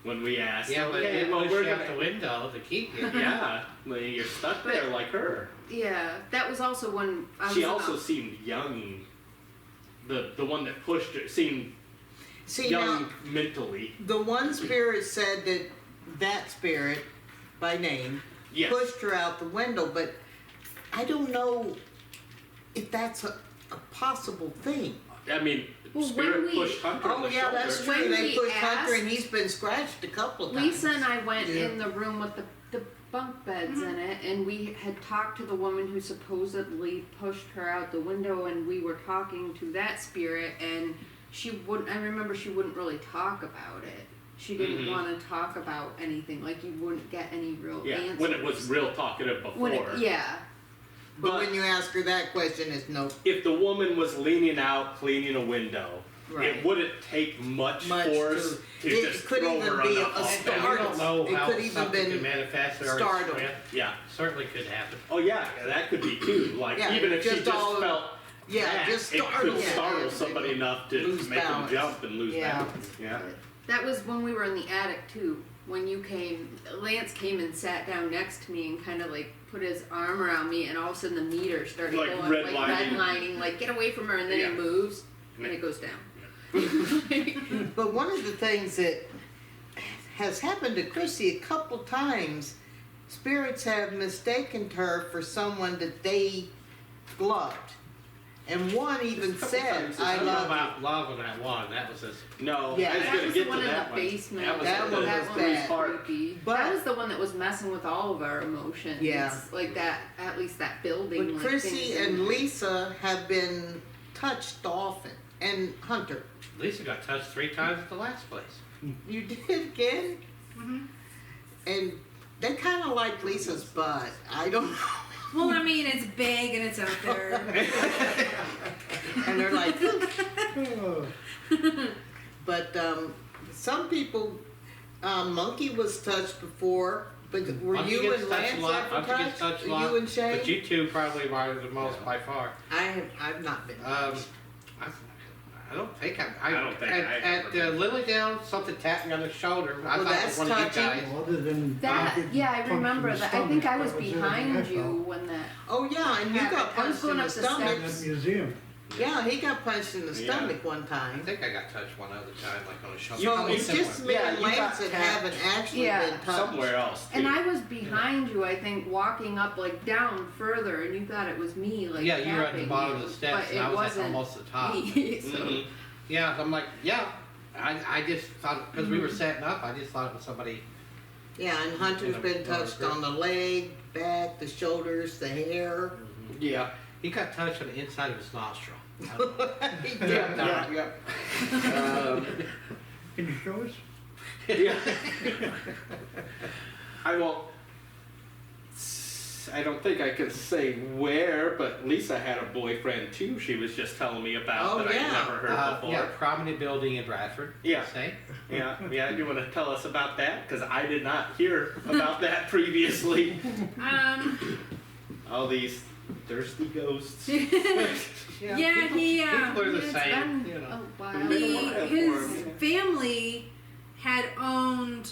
when we asked. Yeah, but okay, they well, pushed we're you out gonna. the window to keep you. Yeah, well, you're stuck there like her. Yeah, that was also when I was She in also a- seemed young. The one that pushed her seemed See, young now, mentally. the one spirit said that spirit, by name, Yes. pushed her out the window, but I don't know if that's a possible thing. I mean, Well, Spirit when we- pushed Hunter on Oh the yeah, shoulder. that's When true. They we pushed Hunter and asked- he's been scratched a couple of times. Lisa and I went Yeah. in the room with the bunk beds in it, and we had talked to the woman who supposedly pushed her out the window, and we were talking to that spirit, and she wouldn't. I remember she wouldn't really talk about it. She didn't Mhm. want to talk about anything. Like you wouldn't get any real Yeah, answers. when it was real talkative before. When it- yeah. But when you ask her that question, it's no. If the woman was leaning out cleaning a window, Right. it wouldn't take much Much force to it just could throw even her be on a the hall And start. we bed. don't know It how could even something been could manifest or startled. strength. Yeah. Certainly could happen. Oh yeah, that could be too. Like Yeah, even if she just just all- felt Yeah, that, just it startle. could Yeah, startle yeah. somebody enough to Lose make balance. them jump and lose Yeah. balance. Yeah. That was when we were in the attic too. When you came, Lance came and sat down next to me and kind of like put his arm around me, and all of a sudden the meter started Like going like redlining. redlining, like get away from her, and then Yeah. he moves and it goes down. But one of the things that has happened to Chrissy a couple times. Spirits have mistaken her for someone that they loved. And one even Just a couple said, times. I I don't know love about love on that one. That was just No, Yeah, I was that gonna was get the one to in that the one. basement. That was That the one that was one Three's bad. Park. creepy. But- That was the one that was messing with all of our emotions. Yeah. Like that, at least that building. But like, Chrissy things in and there. Lisa have been touched often. And Hunter, Lisa got touched 3 times at the last place. you did again? Mhm. And they kind of like Lisa's butt. I don't know. Well, I mean, it's big and it's out there. And they're like, Oh, but some people, Monkey was touched before. But were Monkey you gets and touched Lance a lot. ever Monkey gets touched? touched a lot. You and Shay? But you two probably are the most by far. I've not been. I don't think I don't think at, I've at ever been. Lilydale, something tapped me on the shoulder. I Well, thought it that's was one of you touching. guys. well, other than That, getting yeah, I punched in remember the that. I think I stomach, was that it behind an you asshole. when that. Oh yeah, and you Yeah, got I was punched in going the up the stomach. In that museum. Yeah, he got punched in the Yeah. stomach one I time. think I got touched one other time, like on the shoulder. So probably it's similar. just me Yeah, and you Lance got that tapped. haven't actually Yeah. been touched. Somewhere else. Too. And I was behind you, I think, walking up like down further, and you thought it was me, like Yeah, you were at the tapping bottom you, of the steps, but and it I was at wasn't almost the top. me. So Mhm. Yeah, I'm like, yeah. I just thought, because we were setting up, I just thought it was somebody. Yeah, and Hunter's Yeah, been touched on the leg, back, the shoulders, the hair. Yeah. He got touched on the inside of his nostril. Yeah. Can you show us? Yeah. I don't think I can say where, but Lisa had a boyfriend too. She was just telling me about Oh, that yeah. I'd never heard before. Yeah, prominent building in Bradford. Yeah. Say. Yeah. You want to tell us about that? Because I did not hear about that previously. All these thirsty ghosts. Yeah, he People are the it's same. been You know. a while. his family had owned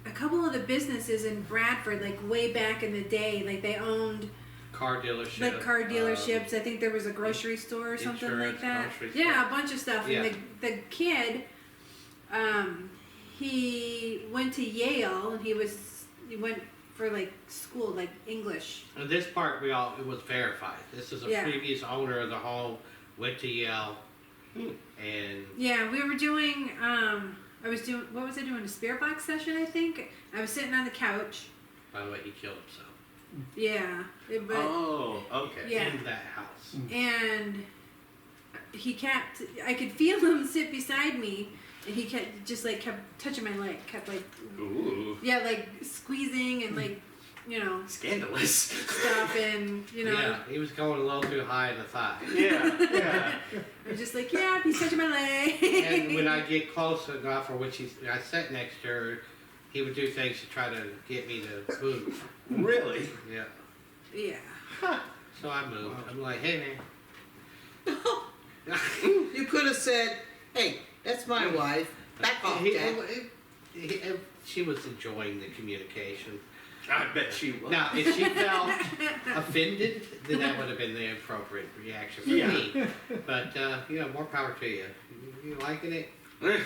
a couple of the businesses in Bradford, like way back in the day. Like they owned Car dealership. like car dealerships. I think there was a grocery store or something like insurance, that. grocery store. Yeah, a bunch of stuff. Yeah. And the kid, he went to Yale and he went for like school, like English. And this part, it was verified. This is a Yeah. previous owner of the home, went to Yale, and Yeah, we were doing. What was I doing? A spirit box session, I think. I was sitting on the couch. by the way, he killed himself Yeah, but Oh, okay. Yeah. in that house. and I could feel him sit beside me, and he kept touching my leg, kept like Ooh. like squeezing and like Scandalous. stuff, and Yeah, he was going a little too high in the thigh. Yeah. I was just like, yeah, he's touching my leg. And when I get close enough, or when I sat next to her, he would do things to try to get me to move. Really? Yeah. Yeah. So I moved. I'm like, hey man. You could have said, hey, that's my wife. Back off, Jack. She was enjoying the communication. I bet she was. Now, if she felt offended, then that would have been the appropriate reaction for me. But, more power to you. You liking it? You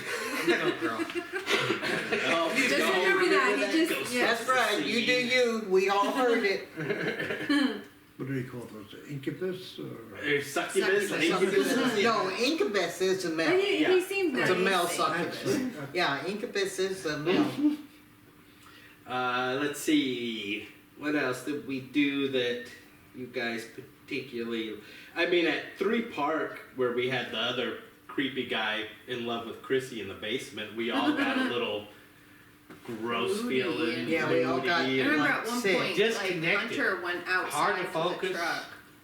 go, girl. Oh, Just remember that. You just That's right. You do you. We all heard it. What do they call those? Incubus? Or? Succubus. Succubus. Incubus. No, incubus is a But male. he seemed nice. It's a male That's- succubus. Yeah, incubus is a male. Let's see. What else did we do that you guys particularly? I mean, at 3 Park, where we had the other creepy guy in love with Chrissy in the basement, we all got a little gross Moody feeling. and- Yeah, we all got- I moody remember like at one sick. point, Disconnected. like Hunter went outside Hard to to the focus. truck.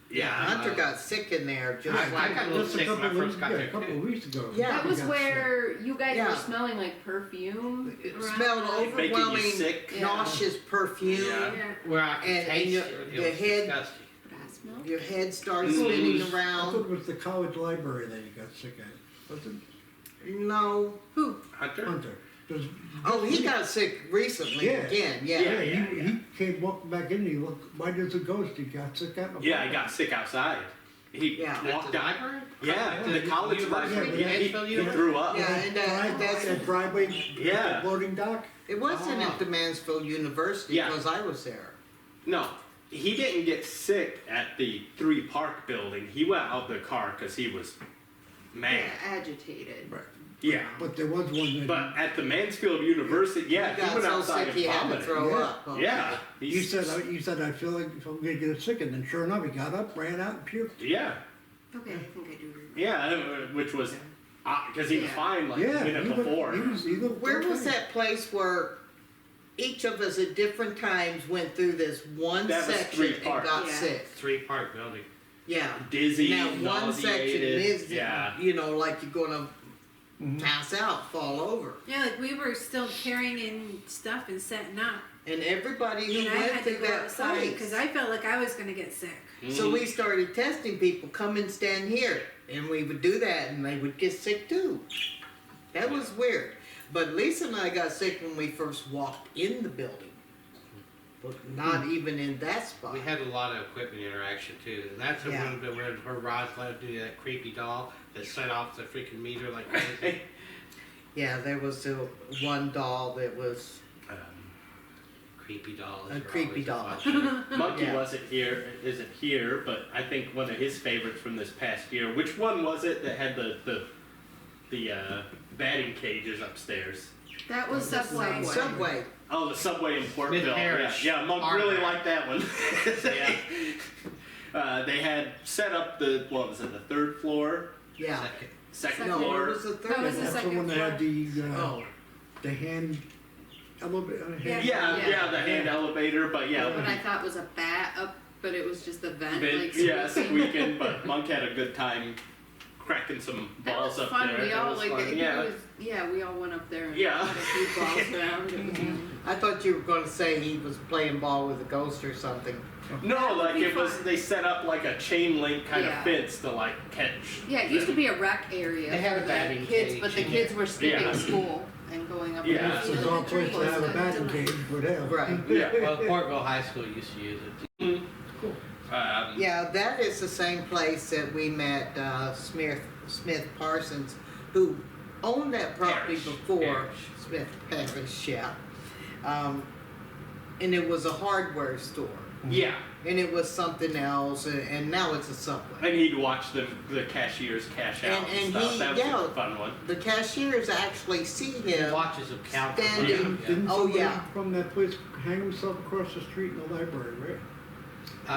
Yeah. Hunter got sick in there just I like. got a little Just sick when I first got a there, couple too. of weeks ago. Yeah. That was Got where you guys Yeah. were smelling like perfume. It around smelled us. Making you overwhelming, sick. Yeah. nauseous perfume. Yeah. Yeah. Where I could And taste your- it. the It was head- disgusting. Did I smell? Your head started spinning I thought around. it was the college library that you got sick at. Was it? No. Who? Hunter? Hunter. Does- Oh, he got sick recently Yeah. again. Yeah. Yeah. He came walking back in, he looked, why does a ghost? He got sick out in the Yeah, I park. got sick outside. He Yeah. walked the out. library? Yeah, the college University? library. Yeah, He Mansfield he University? threw up. Yeah, and that's that driveway, Yeah. the loading dock. it wasn't Oh. at the Mansfield University Yeah. because I was there. No, he didn't get sick at the 3 Park building. He went out the car because he was mad. Yeah, agitated. Right. Yeah. But there was one that. But at the Mansfield University, yeah, He he got went so outside sick and he had to vomited. throw Yeah. up. Oh. Yeah. You said I feel like if I'm gonna get sick, and then sure enough, he got up, ran out, and puked. Yeah. Okay, I think I do remember. Yeah, which was because he was Yeah. fine like Yeah, a minute before. he looked Where was okay. that place where each of us at different times went through this one That was section 3 and Park. got Yeah. sick? 3 Park building. Yeah. Dizzy, That one section nauseated. is, Yeah. you know, like you're gonna Mhm. pass out, fall over. Yeah, like we were still carrying in stuff and setting up. And everybody who And I went had to through go that outside place. because I felt like I was gonna get sick. So Mhm. we started testing people, come and stand here. And we would do that and they would get sick too. That was weird. But Lisa and I got sick when we first walked in the building. But not even in that spot. We had a lot of equipment interaction too, and that's Yeah. where her Roz let her do that creepy doll that set off the freaking meter like crazy. Yeah, there was the one doll that was, Creepy dolls. A are creepy always doll. fun show. Monkey Yeah. isn't here, but I think one of his favorites from this past year. Which one was it that had the batting cages upstairs? That was Subway. Subway. Oh, the Subway in Portville. Smith Parish. Yeah, Monk Hardware. really liked that one. Yeah. They had set up the what was it, the 3rd floor, Yeah. second No, floor. it was the third That was That's the the second one that had the, Oh, the hand elevator. Yeah. Yeah, the hand elevator, but yeah, What I thought was a bat up, but it was just a vent. Like yeah, squeaking. squeaking. But Monk had a good time cracking some That balls was up fun. there. We That all was like fun. it Yeah. was, yeah, we all went up there and Yeah. had a few balls around. It was fun. I thought you were gonna say he was playing ball with a ghost or something. No, would like be it was. fun. They set up like a chain link kind Yeah. of fence to like catch. Yeah, it used to be a rec area They had a for batting the kids, cage but the in kids were skipping Yeah. school and going up. Yeah. It's a good place to have a batting cage, but hell. Right. Yeah. Well, Portville High School used to use it. Yeah, that is the same place that we met Smith Parsons, who owned that property Parrish. before. Parrish. Smith Parrish, yeah. And it was a hardware store. Yeah, And it was something else, and now it's a Subway. and he'd watch the cashiers cash out and, And stuff. he- That was yeah. a super fun one. The cashiers actually see He him. watches them count. the Standing- money, yeah. Didn't Oh, somebody yeah. from that place hang himself across the street in the library, right?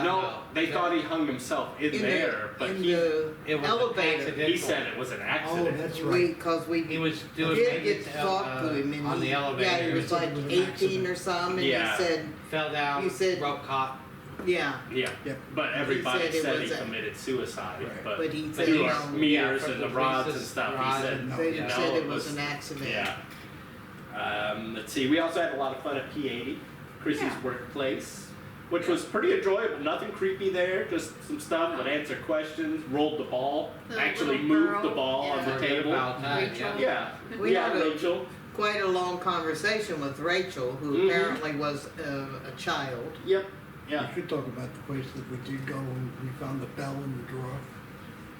No, they thought he hung himself in there, but in he the It was an elevator. accident. he said it was an Oh, accident. that's right. Because we He was doing did maintenance get to talk to him, and on the elevator. yeah, he was like It was an 18 accident. or something, and Yeah. he said, fell down, You said- rope caught. yeah, Yeah, Yep. but everybody said it said was he a- committed suicide. Right. but he But said, through no, our meters from and the the rods and police's stuff, he rod said and- no, they no, said it was an accident. Yeah. Let's see. We also had a lot of fun at P80, Chrissy's Yeah. workplace, which was pretty enjoyable. Nothing creepy there. Just some stuff. Would answer questions. Rolled the ball. The Actually little moved girl, the ball on yeah. the For a good table. amount of time, Rachel. yeah. Yeah. We yeah, had a- Rachel. Quite a long conversation with Rachel, who Mhm. apparently was a child. Yep. We Yeah. should talk about the place that we did go and we found the bell in the drawer.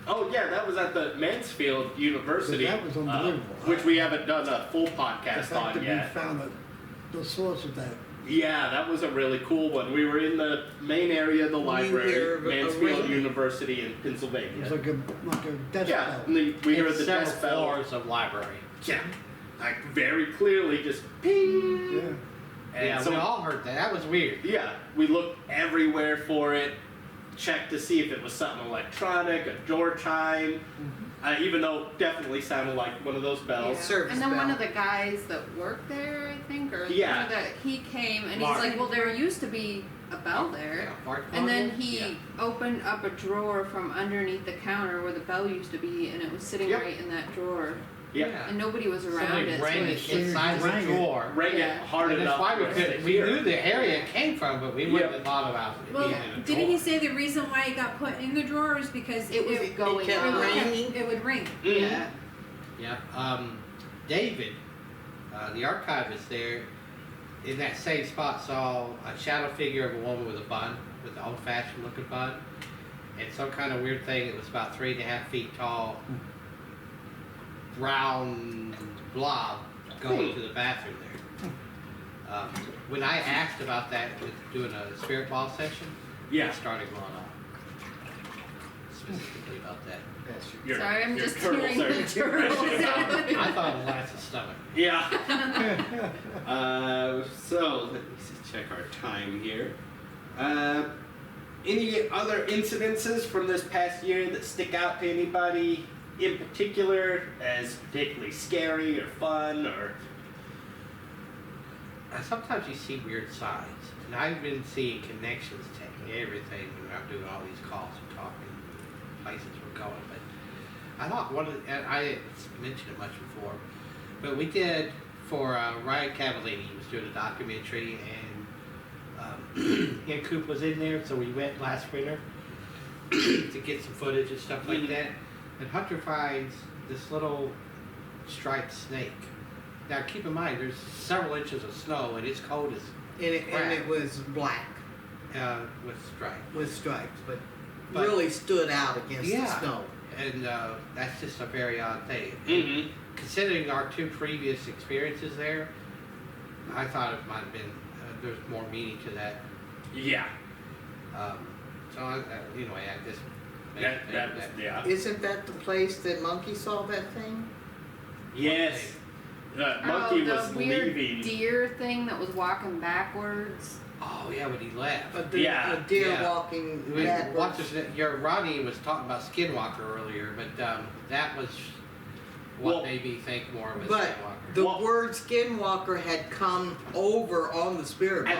Oh yeah, that was at the Mansfield University, That was unbelievable. which we haven't done a full The podcast fact on that yet. we found the source of that. Yeah, that was a really cool one. We were in the main area of the hear library, of a Mansfield ring? University in It was Pennsylvania. like a desk Yeah, bell. and we heard It's the several desk bell. floors of library. Yeah, like very clearly, just ping. Yeah. And Yeah, so we all heard that. That was weird. yeah, we looked everywhere for it, checked to see if it was something electronic, a door chime. Even though it definitely sounded like one of those bells. Yeah. Service And then one bell. of the guys that worked there, I think, or Yeah. that he came and Mark. he's like, well, there used to be a bell Yeah, there. Mark And then Martin? he Yeah. opened up a drawer from underneath the counter where the bell used to be, and it was sitting Yep. right in that drawer. Yeah, And nobody was around Somebody it. rang so it it- inside Rang the it. drawer. rang Yeah. it hard And that's enough. why we for us could. to We hear. knew the area it came from, but we wouldn't Yep. have thought about it Well, being in a drawer. didn't he say the reason why it got put in the drawer is because It was going kept on. ringing. It would ring. Mhm. Yeah. Yeah. David, the archivist there, in that same spot saw a shadow figure of a woman with a bun, with the old-fashioned looking bun, and some kind of weird thing. It was about 3.5 feet tall, round blob going to the bathroom there. When I asked about that with doing a spirit ball session, Yeah. it started going on. Specifically about that. Sorry, I'm your just turtles hearing are the turtles. crashing out. I thought it was Lance's stomach. Yeah. So let me just check our time here. Any other incidences from this past year that stick out to anybody in particular as particularly scary or fun or? Sometimes you see weird signs, and I've been seeing connections to everything when I'm doing all these calls and talking places we're going. But I thought one of the, and I didn't mention it much before, but we did for Ryan Cavallini. He was doing a documentary, and Ian Coop was in there, so we went last winter to get some footage and stuff like that. And Hunter finds this little striped snake. Now keep in mind, there's several inches of snow, and it's cold as And it was black with stripes. with stripes, but But- really stood out against Yeah. the snow. And that's just a very odd thing. Mm-hmm. Considering our two previous experiences there, I thought it might have been, there's more meaning to that. Yeah. So anyway, I just made That, it think that was, yeah. Isn't that the place that Monkey saw that thing? Yes. Monkey the was weird leaving. deer thing that was walking backwards. Oh yeah, when he left. Yeah, A deer yeah. walking What's backwards. your Rodney was talking about Skinwalker earlier, but that was what Well, made me think more of a But Skinwalker. the Well- word Skinwalker had come over on the spirit box.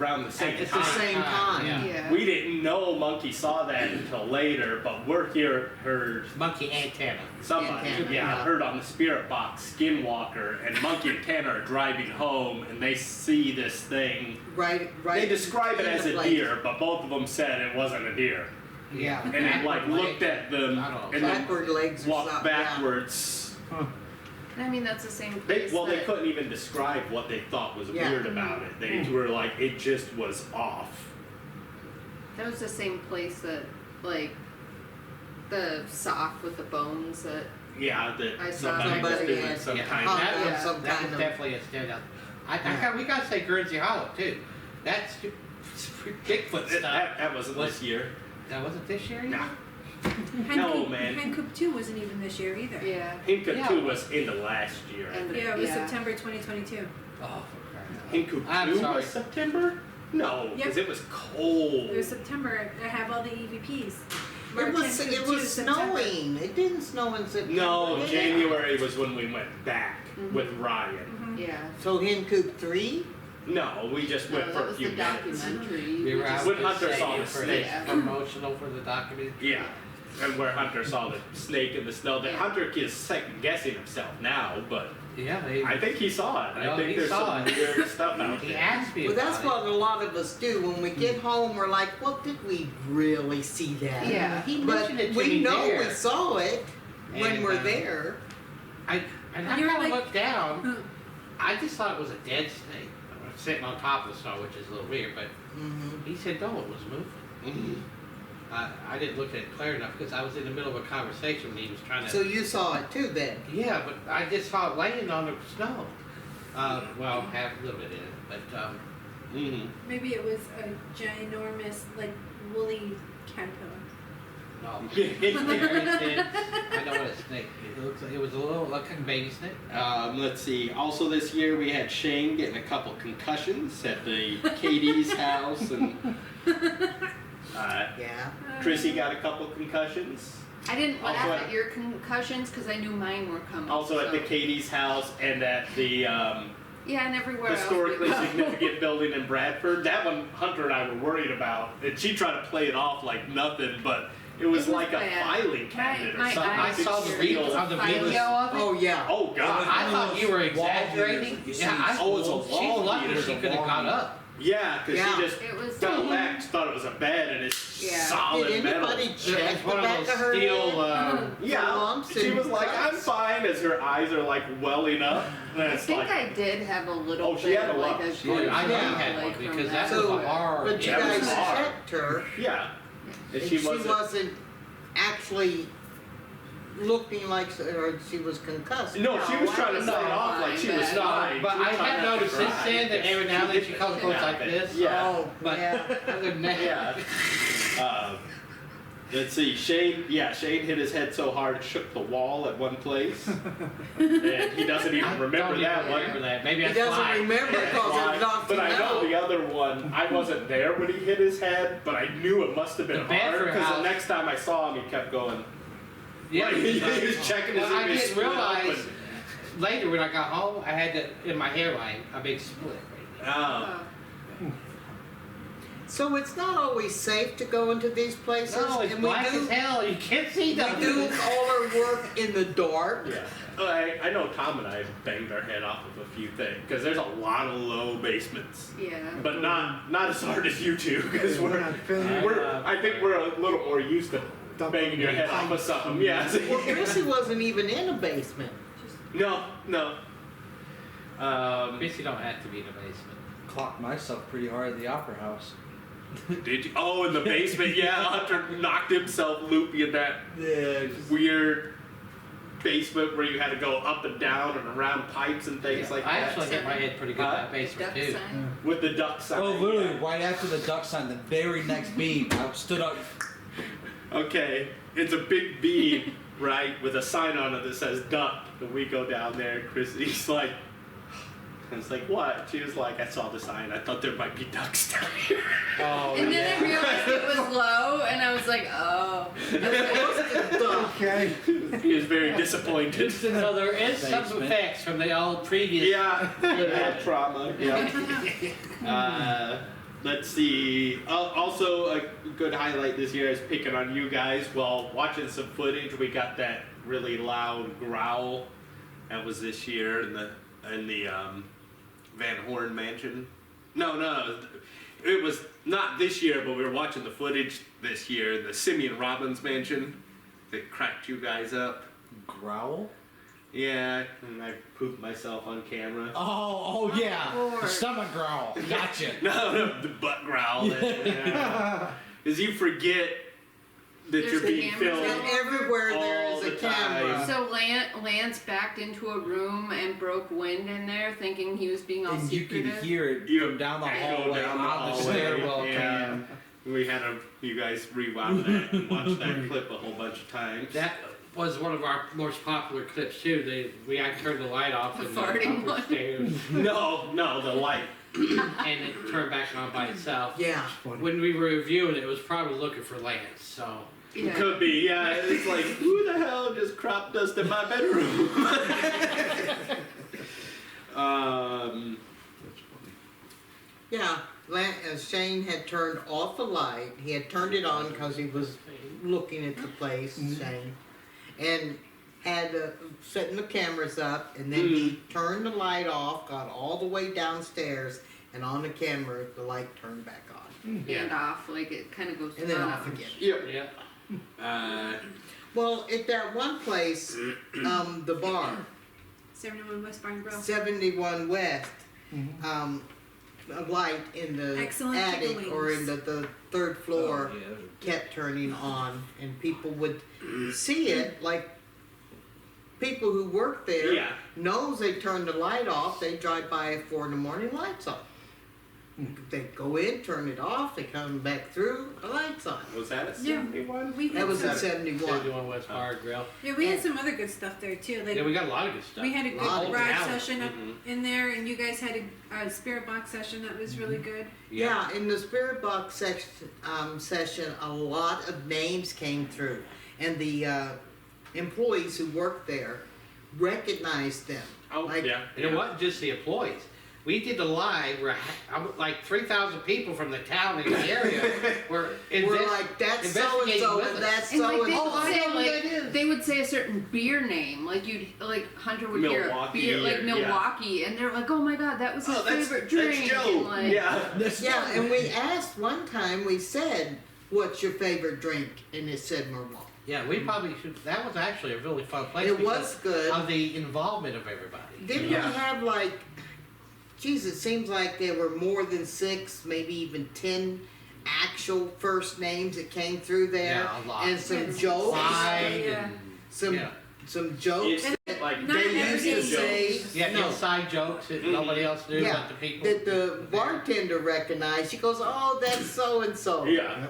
Around the same At time. the same time. Yeah. We didn't know Monkey saw that until later, but we're here heard Monkey antenna. somebody, Antenna, yeah, yeah. heard on the spirit box Skinwalker, and Monkey and Tanner are driving home, and they see this thing. Right. They describe it in as the a place. deer, but both of them said it wasn't a deer, Yeah. and it like Backward looked leg. at them I don't know. and then Backward legs or walked something. yeah. backwards. I mean, that's the same They place. they that- couldn't even describe what they thought was Yeah. weird about it. They were like, it just was off. That was the same place that, like, the sock with the bones that. Yeah, that I saw somebody was somebody doing had some Yeah, kind hung of. that on was, some that kind was of- definitely a standout. We gotta say Guernsey Hollow too. That's Bigfoot stuff. That wasn't this year. That wasn't this year either? No. Hen No, Coop, man. Hen Coop 2 wasn't even this year either. Yeah. Hinka Yeah. 2 was in the last year. I And- think. Yeah, it was Yeah. September 2022. Oh, for crying out Hinka loud. I'm 2 sorry. was September? No, because Yep. it was cold. It was September. I have all the EVPs. It was Hen Coop 2 was September. snowing. It didn't snow in September. No, did it? January was when we went back with Ryan. Mhm. Yeah. So Hen Coop 3? No, we just No, went for that a was few the minutes. documentary. We were out When with Hunter saw Sadie the for snake. the promotional for the documentary. Yeah. And where Hunter saw the snake in the snow. That Yeah. Hunter is second guessing himself now, but Yeah, I think he saw it. No, I think he there's saw some it. weird stuff out he there. asked me Well, about that's it. what a lot of us do. When we get home, we're like, well, did we really see that? Yeah. He But mentioned it to we me know there. we saw it when And, we're there. I And you were kind of like- looked down. Huh. I just thought it was a dead snake sitting on top of the snow, which is a little weird. But Mm-hmm. he said no, it was moving. I didn't look at it clear enough because I was in the middle of a conversation when he was trying to. So you saw it too then? Yeah, but I just saw it laying on the snow. Well, have a little bit in it, but Mhm. Maybe it was a ginormous, like, woolly caterpillar. no. I know what a snake. It looks like it was a little like a baby snake. Let's see. Also this year we had Shane getting a couple concussions at the Katie's house, and Yeah. Chrissy got a couple concussions. I didn't laugh Also at your concussions because I knew mine were coming. Also at so. the Katie's house and at the Yeah, and everywhere historically else. we go. significant building in Bradford. That one Hunter and I were worried about, and she tried to play it off like nothing, but it was It was like a bad. filing cabinet or My something. I eyes saw the were video teary. of the Video video. of it. Oh yeah. Oh God! I thought you were exaggerating. Wall meters. Yeah, Oh, it's a she's wall lucky meter. she could have got up. Yeah, because Yeah. she just It was. fell back, thought it was a bed, and it's Yeah. solid Did metal. anybody It check was the one of back those of her steel. head? Yeah, lumps she and was like, "I'm cuts? fine," as her eyes are like welling up. And I it's think like, I did have a little Oh, she bit had a of like lot. a I know you bruise, had like, one from because that that. was So, a hard. But you Yeah, it was guys hard. checked her. yeah, And And she she wasn't. wasn't actually looking like, or she was concussed. No, she was No, trying to I play it was off like she was fine, fine. But She was I trying have not to noticed since cry. then that every now and then she goes like this. Yeah. Oh, But yeah. other than that, Yeah. Let's see. Shane hit his head so hard it shook the wall at one place, and he doesn't even I remember don't that even one. remember that. Maybe He that's doesn't why. remember because Why? it knocked But him I know out. the other one. I wasn't there when he hit his head, but I knew it must have been The hard bathroom because the house. next time I saw him, he kept going. Yeah, Like, he was checking his well, I image didn't split up realize and- later when I got home, I had in my hairline a big split. Right there. Oh. So it's not always safe to go into these places. No, it's and black as hell. You can't see we nothing. do all our work in the dark. Yeah. I know Tom and I have banged our head off of a few things because there's a lot of low basements, Yeah. but not as hard as you two because We're not feeling- I think we're a little more used to banging your head off of something. Yeah. Well, Chrissy wasn't even in a basement. No. Basically, don't have to be in the basement. Clocked myself pretty hard at the Opera House. Did you? Oh, in the basement. Yeah, Hunter knocked himself loopy in that Yeah. weird basement where you had to go up and down and around pipes and things like I that. actually hit my head pretty good in that basement Duck too. sign. With the duck sign. Oh, literally, yeah. right after the duck sign, the very next beam, I stood up. Okay, it's a big beam, right, with a sign on it that says duck. And we go down there, and Chrissy's like, I was like, what? She was like, I saw the sign. I thought there might be ducks down here. Oh, And then I realized it was low, and I was like, oh. Okay. He was very disappointed. So there is some Basement. effects from the old previous. Yeah, had trauma. Yeah. Let's see. Also, a good highlight this year is picking on you guys while watching some footage. We got that really loud growl. That was this year in the Van Horn mansion. No, it was not this year, but we were watching the footage this year in the Simeon Robbins mansion that cracked you guys up. Growl? Yeah, and I pooped myself on camera. Oh, yeah. Lord. The stomach growl. Gotcha. No, the butt growl. Because you forget that There's you're the being cameras filmed. out. And everywhere there All is a the camera. time. So Lance backed into a room and broke wind in there, thinking he was being all And you could secretive. hear it You from down the go hallway, down the out the hallway, stairwell. yeah. We had you guys rewound that and watched that clip a whole bunch of times. That was one of our most popular clips too. I turned the light off The in farting the one. upper stairs, No, the light. and it turned back on by itself. Yeah. When we were reviewing it, it was probably looking for Lance. So Yeah. Could be, yeah. It's like, who the hell just crop dust in my bedroom? Yeah. Shane had turned off the light. He had turned it on because he was looking at the place, Shane. And had setting the cameras up, and then he turned the light off, got all the way downstairs, and on the camera, the light turned back on. And off, like it kind of goes And then on. off again. Yep. yeah, Well, at that one place, the bar, 71 West Barn Grill. 71 West, a light in the Excellent attic chicken or in wings. the third floor Oh, yeah, those are- kept turning on, and people would see it. Like people who work there Yeah. knows they turn the light off. They drive by at 4 in the morning, lights on. They go in, turn it off. They come back through, the lights on. Was that a Yeah. 71? We had That was some, in 71. 71 West Bar Grill. yeah, we had some other good stuff there too. Like Yeah, we got a lot of good stuff. we had a good Lot of garage talent. session up in there, and you guys had a spirit box session that was really good. Yeah, in the Spirit Box session, a lot of names came through, and the employees who worked there recognized them. Oh, Like- yeah. And it wasn't just the employees. We did the live where like 3,000 people from the town and the area were We're like, that's so and investigating so, with and us. that's And so like and they so. would I say know who that is. like they would say a certain beer name, like Hunter would hear Milwaukee beer like or- Milwaukee, and they're like, oh my god, that was his favorite drink. That's Joe. And like, Yeah. Yeah, and we asked one time, we said, what's your favorite drink? And it said Milwaukee. Yeah, we probably should. That was actually a really fun place. It because was good. of the involvement of everybody. Didn't Yeah. we have like, geez, it seems like there were more than 6, maybe even 10 actual first names that came through there, Yeah, a lot. and some It's jokes, Side Yeah. and some yeah. some jokes It's that like Not they used to everything. say. Yeah, no, inside jokes that nobody else knew Yeah, but the people. that the bartender recognized. She goes, "Oh, that's so and so." Yeah.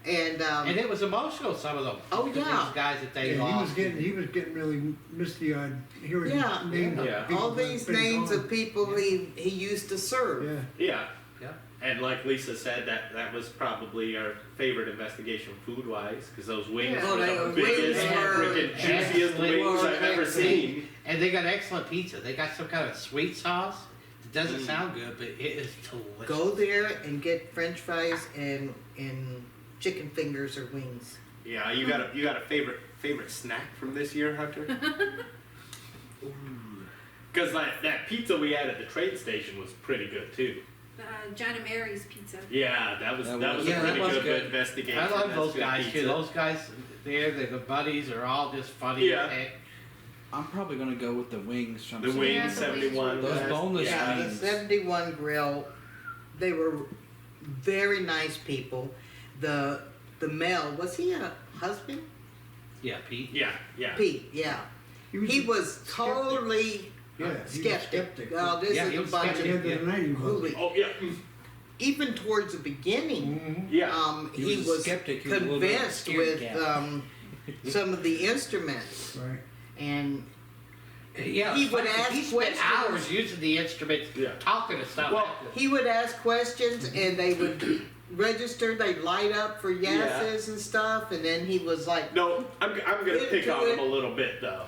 And And it was emotional, some of them. Oh, Because yeah. These guys that they Yeah, lost. he was getting really misty-eyed hearing Yeah. names of Yeah. people all that these had been names gone. of people he used to serve. Yeah. Yeah. Yeah. And like Lisa said, that was probably our favorite investigation food-wise, because those wings Yeah. were Oh, they the were- biggest, wings were freaking juiciest excellent. wings I've ever seen. And they got excellent pizza. They got some kind of sweet sauce. It doesn't Mm. sound good, but it is delicious. Go there and get French fries and chicken fingers or wings. Yeah, you got a favorite snack from this year, Hunter? Because that pizza we had at the train station was pretty good too. John and Mary's pizza. Yeah, that was That a was- yeah, that pretty was good, good. investigation. I love That's those good guys pizza. too. Those guys there, the buddies are all just funny. Yeah. as heck. I'm probably gonna go with the wings from The some- wings, Yeah, the 71. Those guys. boneless yeah. The wings. 71 Grill, they were very nice people. The Mel, was he a husband? Yeah, Pete. Yeah, yeah. Pete, yeah. He was skeptic. totally Yeah, he was skeptic. skeptic. Oh, this Yeah, is he a was bunch At the of end of the night, he was. hooey. Oh yeah, Even towards the beginning, Mhm. yeah. he was a was skeptic, he was a little bit of a convinced scared with cat. some of the instruments, Right. and Yeah, He it's would funny, ask he spent questions. hours using the instruments, Yeah. talking to stuff. Well, he would ask questions, and they would register. They'd light up for yeses and stuff, and then he was like, No, I'm gonna pick Into on it. them a little bit though,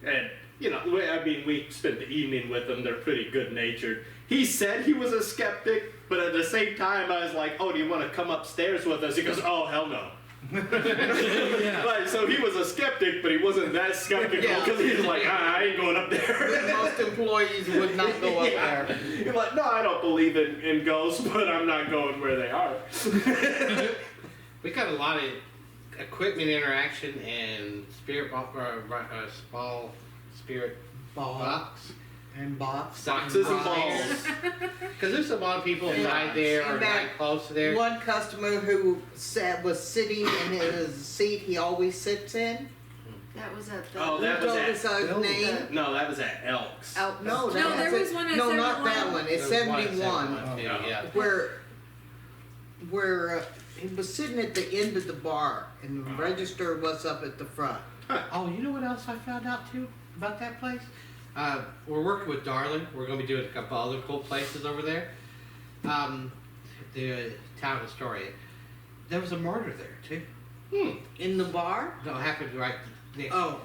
and we spent the evening with them. They're pretty good natured. He said he was a skeptic, but at the same time, I was like, "Oh, do you want to come upstairs with us?" He goes, "Oh, hell no." Like, so he was a skeptic, but he wasn't that skeptical Yeah. because he was like, I ain't going up there. most employees would not go up Yeah. there. You're like, no, I don't believe in ghosts, but I'm not going where they are. We got a lot of equipment interaction and small spirit Ball box. and box. Boxes and Balls. balls. Because there's a lot of people that Yeah. died there or And that died close to there. One customer who was sitting in his seat he always sits in. That was at the. Oh, that Who was told at us his Bill. name? No, that was at Elks. Out. No, No, there that's was it. one at No, not that 71. one. It's There was one at 71. 71 too, yeah. Where he was sitting at the end of the bar, and the register was up at the front. Oh, you know what else I found out too about that place? We're working with Darling. We're going to be doing a couple other cool places over there. The town historian. There was a murder there too. In the bar? No, it happened right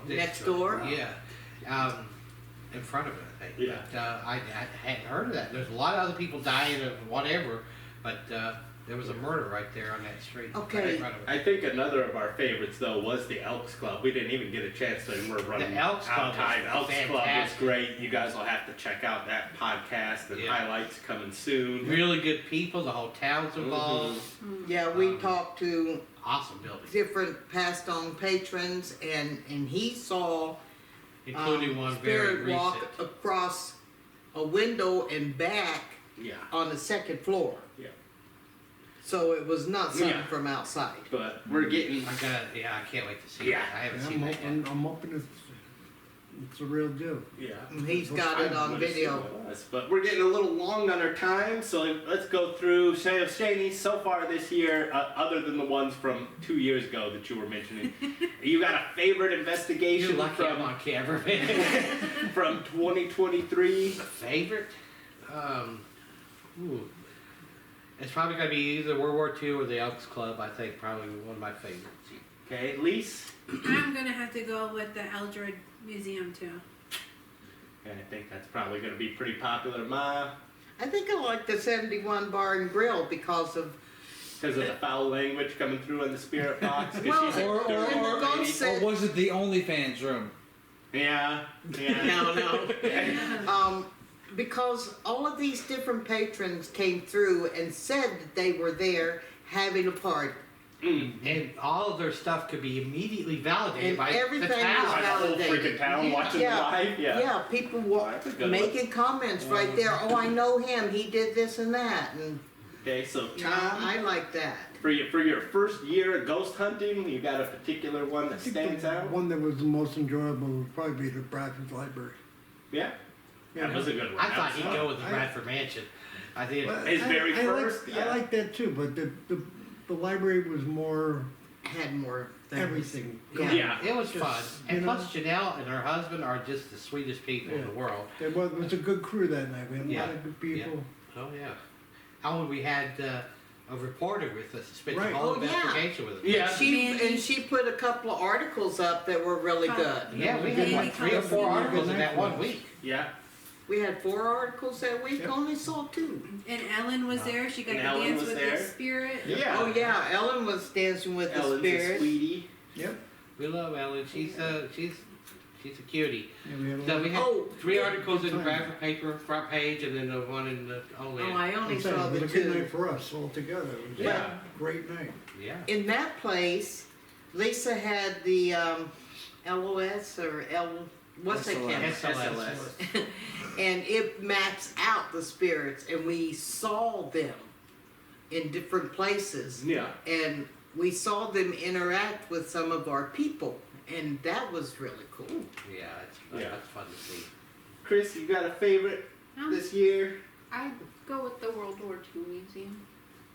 Next door? Yeah. In front of it, I think. Yeah. But, I hadn't heard of that. There's a lot of other people dying of whatever, but there was a murder right there on that street. Okay. Right in front of it. I think another of our favorites though was the Elks Club. We didn't even get a chance to. We're running Elks out Club of time. was Elks Club was fantastic. great. You guys will have to check out that podcast and Yeah. highlights coming soon. Really good people. The whole town's involved. Yeah, we talked to Awesome building, different passed on patrons, and he saw including one very Spirit walk recent. across a window and back Yeah, on the second floor. yeah. So it was not something Yeah. from outside. But we're getting. I can't wait to see Yeah. that. I haven't Yeah, seen that yet. I'm hoping it's a real deal. Yeah. And he's got it I on would assume video. it was, but we're getting a little long on our time, so let's go through Shani. So far this year, other than the ones from 2 years ago that you were mentioning, you got a favorite You're investigation lucky I'm from on camera, man. from 2023? Favorite? Ooh. It's probably gonna be either World War II or the Elks Club. I think probably one of my favorites. Okay, Lise. I'm gonna have to go with the Eldred Museum too. Okay, I think that's probably going to be pretty popular. Ma, I think I like the 71 Bar and Grill because of because of the foul language coming through in the spirit box. 'Cause Well, she's a or- dirty or- old or- lady. say- Or was it the OnlyFans room? Yeah, yeah. no. Because all of these different patrons came through and said that they were there having a party. And all of their stuff could be immediately validated And by everything the was town. By the whole validated. freaking town watching Yeah. live. Yeah. People were That's a good making comments right there. Oh, I know him. He did this and that. And Okay, so Yeah, Tom, I like that. for your first year of ghost hunting, you got a particular one I that think stands the out? one that was the most enjoyable would probably be the Bradford Library. Yeah, that was a good one. I That thought was he'd fun. go with the Bradford Mansion. I did. Well, His very I first, Like, yeah. I like that too, but the library was more Had more things. everything. Yeah. Yeah. It was Just, fun. you And know? plus Janelle and her husband are just the sweetest people in the world. It was a good crew that night. We had a Yeah. lot of good people. Oh yeah. Oh, we had a reporter with us. Spent Right. the whole Oh, yeah. investigation with us. Yeah. She put a couple of articles up that were really good. Yeah, we had Mandy like 3 or comes 4 in. articles in Good that night one for us. week. Yeah. We had 4 articles that week. Yep. Only saw 2. And Ellen was there. She got And to Ellen dance was with there. the spirit. Yeah. Oh yeah, Ellen was dancing with Ellen's the a spirit. sweetie. Yep. We love Ellen. She's a cutie. Yeah, we had a So lot we had Oh, 3 good articles in the time. Bradford paper front page, and then the one in the Oh, I only of saw it the was a good 2. night for us all together. It was Yeah. a great night. Yeah. In that place, Lisa had the LOS or what's that camera? SLS. And it maps out the spirits, and we saw them in different places, Yeah. and we saw them interact with some of our people, and that was really cool. Yeah, Yeah. that's fun to see. Chris, you got a favorite this year? I'd go with the World War II Museum.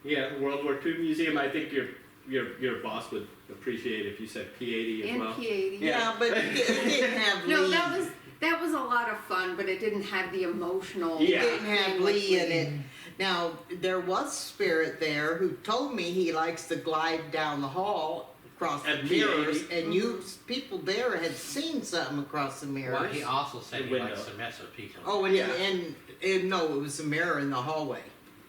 Yeah, the World War II Museum. I think your boss would appreciate if you said P80 as And well. P80. Yeah. Yeah, but it didn't have No, Lee. that was a lot of fun, but it didn't have the emotional. Yeah. It didn't have thing like Lee in it. Now, there was Spirit there who told me he likes to glide down the hall across the At mirrors, P80. and you people there had seen something across the mirrors. Well, he also said The he likes window. to mess with people. Oh, and, Yeah. and no, it was a mirror in the hallway.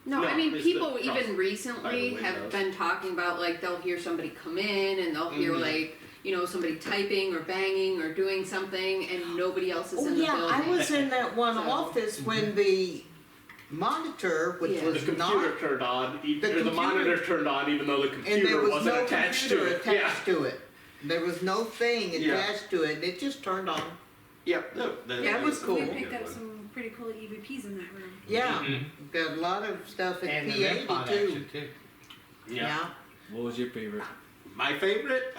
No, No, I mean, it's people the even by recently the have windows. been talking about, like, they'll hear somebody come in and they'll hear, Mhm. like, you know, somebody typing or banging or doing something and nobody else is Oh in the yeah, building. I was in that one So- office when the monitor, which Yeah. The was computer not, turned on, or the computer- monitor turned on, even though the and there computer was wasn't no attached computer to it. attached to it. There was no thing Yeah. attached to it, and it just turned on. Yep. No, Yeah, it was cool. We picked up some pretty cool EVPs in that room. Yeah, Mhm. got a lot of stuff at And the P80 REM pod too. action too. Yeah. What was your favorite? My favorite?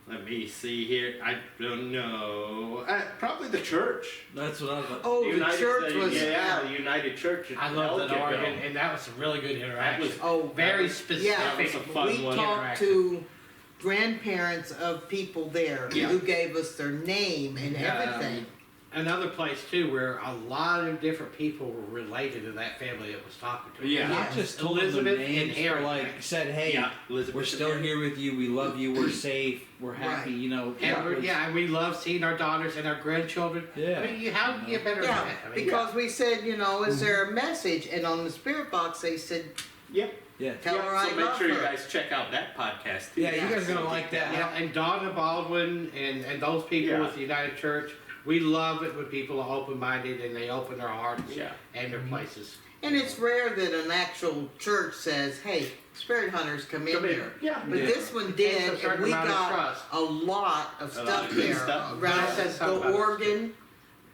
Let me see here. I don't know. Probably the church. That's what I was like. Oh, United, the church was yeah, the United Church. in I love that Elgin. Oregon, and that was some really good That interaction. was Oh, Very yeah. specific. That was a fun we one. talked interaction. to grandparents of people there Yeah. who gave us their name and everything. Another place too where a lot of different people were related to that family that was talking to. Yeah. Not just told them Elizabeth the and names, but Harry. like said, hey, Yeah, Elizabeth we're and still Harry. here with you. We love you. We're safe. We're happy. Right. You know. And it was- and we love seeing our daughters and our grandchildren. Yeah. I mean, how do you get better than Yeah, that? I mean, because we said, you know, is there a message? And on the spirit box they said, Yep. Yeah. tell Yep, her I so make love sure you her. guys check out that podcast too. Yeah, you guys are gonna like that. Yeah, and Donna Baldwin and those people Yeah. with the United Church, we love it when people are open-minded and they open their hearts Yeah. and their places. And it's rare that an actual church says, hey, spirit hunters come in Come in. here. Yeah. But Yeah. this one Takes did, a and certain we amount of got trust. a lot of A lot stuff of good there. stuff. That Around says something the about us, organ,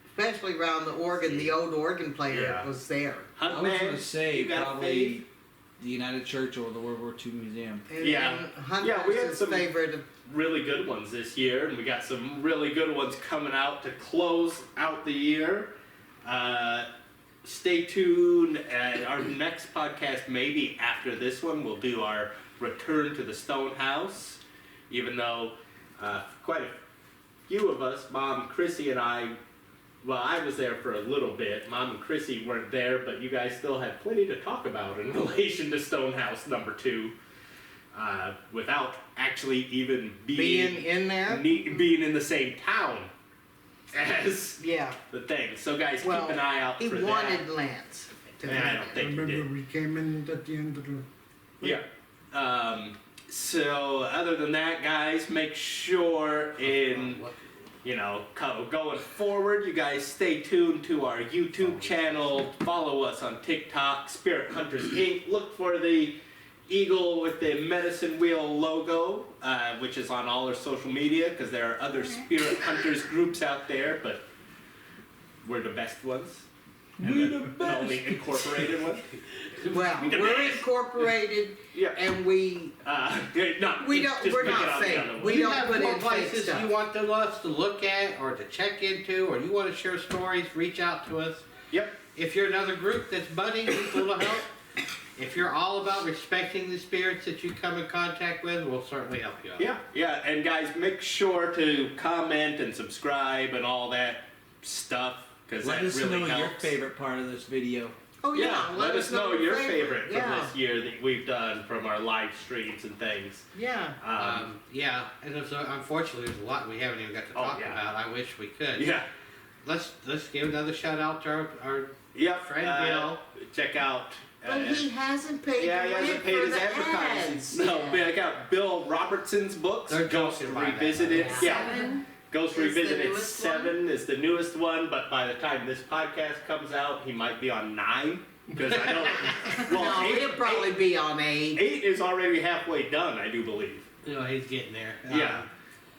especially around the organ, the old organ player Yeah. was there. Hunt I was Man, gonna say you got probably faith? the United Church or the World War II Museum. And, Yeah. and Hunt Yeah, we was had his some- favorite of Really good ones this year, and we got some really good ones coming out to close out the year. Stay tuned. Our next podcast, maybe after this one, we'll do our return to the Stone House. Even though quite a few of us, Mom, Chrissy, and I, well, I was there for a little bit. Mom and Chrissy weren't there, but you guys still had plenty to talk about in relation to Stone House number 2, without actually even being in there. being in the same town as Yeah. the thing. So guys, Well, keep an eye out he for wanted that. Lance to And I be don't there. think he Remember, did. we came in at the end of the. Yeah. So other than that, guys, make sure going forward, you guys stay tuned to our YouTube channel. Follow us on TikTok, Spirit Hunters Inc. Look for the eagle with the medicine wheel logo, which is on all our social media, because there are other Spirit Hunters groups out there, but we're the best ones. And the only incorporated one. Well, The we're best. incorporated, Yeah. and we No, We just don't- we're pick it not up the fake. other one. We you don't have put more in fake places stuff. you want us to look at or to check into, or you want to share stories, reach out to us. Yep. If you're another group that's budding, people to help. If you're all about respecting the spirits that you come in contact with, we'll certainly help you out. Yeah, and guys, make sure to comment and subscribe and all that stuff, because Let that us really know helps. your favorite part of this video. Oh yeah, let us know your favorite from Yeah. this year that we've done from our live streams and things. Yeah. Yeah, and unfortunately, there's a lot we haven't even got to talk yeah. about. I wish we could. Yeah. Let's give another shout out to our Yep. Friend Bill. Check out. But he hasn't paid Yeah, the he hasn't rent paid for his the advertising. ads. No, check out Bill Robertson's books. They're Ghost joking by that. Revisited. Yeah. 7 Ghost is the Revisited newest 7 is the newest one, but by the time this podcast comes out, he might be on 9. Because I don't. Well, No, 8, he'll probably be on 8. 8 is already halfway done, I do believe. You know, he's getting there. Yeah.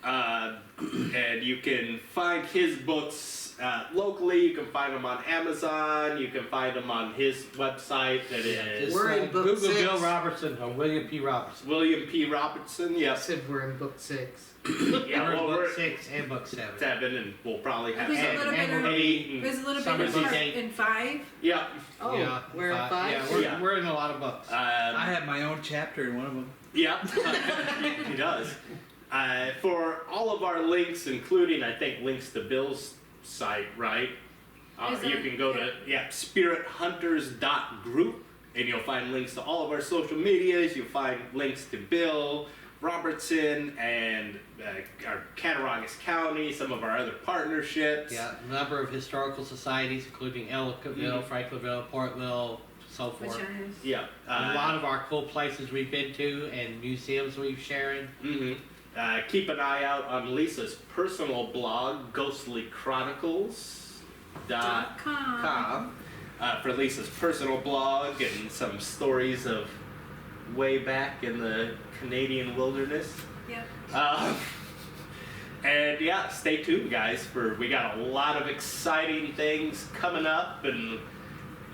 And you can find his books locally. You can find them on Amazon. You can find them on his website that is Just, We're in book Google 6. Bill Robertson or William P. Robertson. William P. Robertson. I Yes. said we're in book 6. Yeah, We're in well, book we're 6 and book 7. 7, and we'll probably have There's a some little bit of- 8. And, There's a little Some bit of of these part ain't- in 5. yeah. Oh, Yeah, we're in 5? Yeah, Yeah. we're in a lot of books. I have my own chapter in one of them. Yeah, he does. For all of our links, including I think links to Bill's site, right? Is You it? can go to SpiritHunters.group, and you'll find links to all of our social medias. You'll find links to Bill Robertson and our Cattaraugus County, some of our other partnerships. Yeah, a number of historical societies, including Ellicottville, Franklinville, Portville, so Which forth. is. Yeah. A lot of our cool places we've been to and museums we've shared. Keep an eye out on Lisa's personal blog, ghostlychronicles.com, for Lisa's personal blog and some stories of way back in the Canadian wilderness. Yep. And yeah, stay tuned, guys, for we got a lot of exciting things coming up and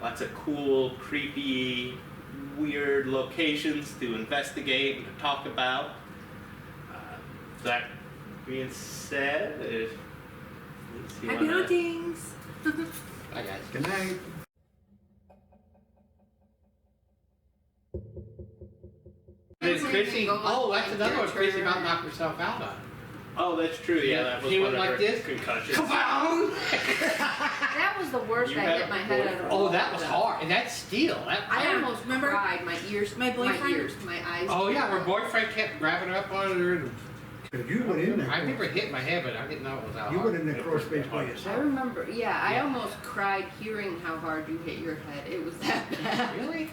lots of cool, creepy, weird locations to investigate and to talk about. That being said, Happy huntings! Bye, guys. Good night. Then Chrissy, Go on oh, that's another one. adventure. Chrissy about knocked herself out on. oh, that's true. Yeah, Yeah, that was she one went of like her this. concussions. That was the worst. You I had hit a my head out of boyfriend. a Oh, wall that was with. hard, and that's steel. That, I Yeah, almost remember cried. My ears, my boyfriend? my eyes. oh yeah, her boyfriend kept grabbing her up on her. And Because you went in there. I remember hitting my head, but I didn't know it was that You hard. went in the crawl space by I yourself. remember. Yeah, I almost cried hearing how hard you hit your head. It was that bad. Really?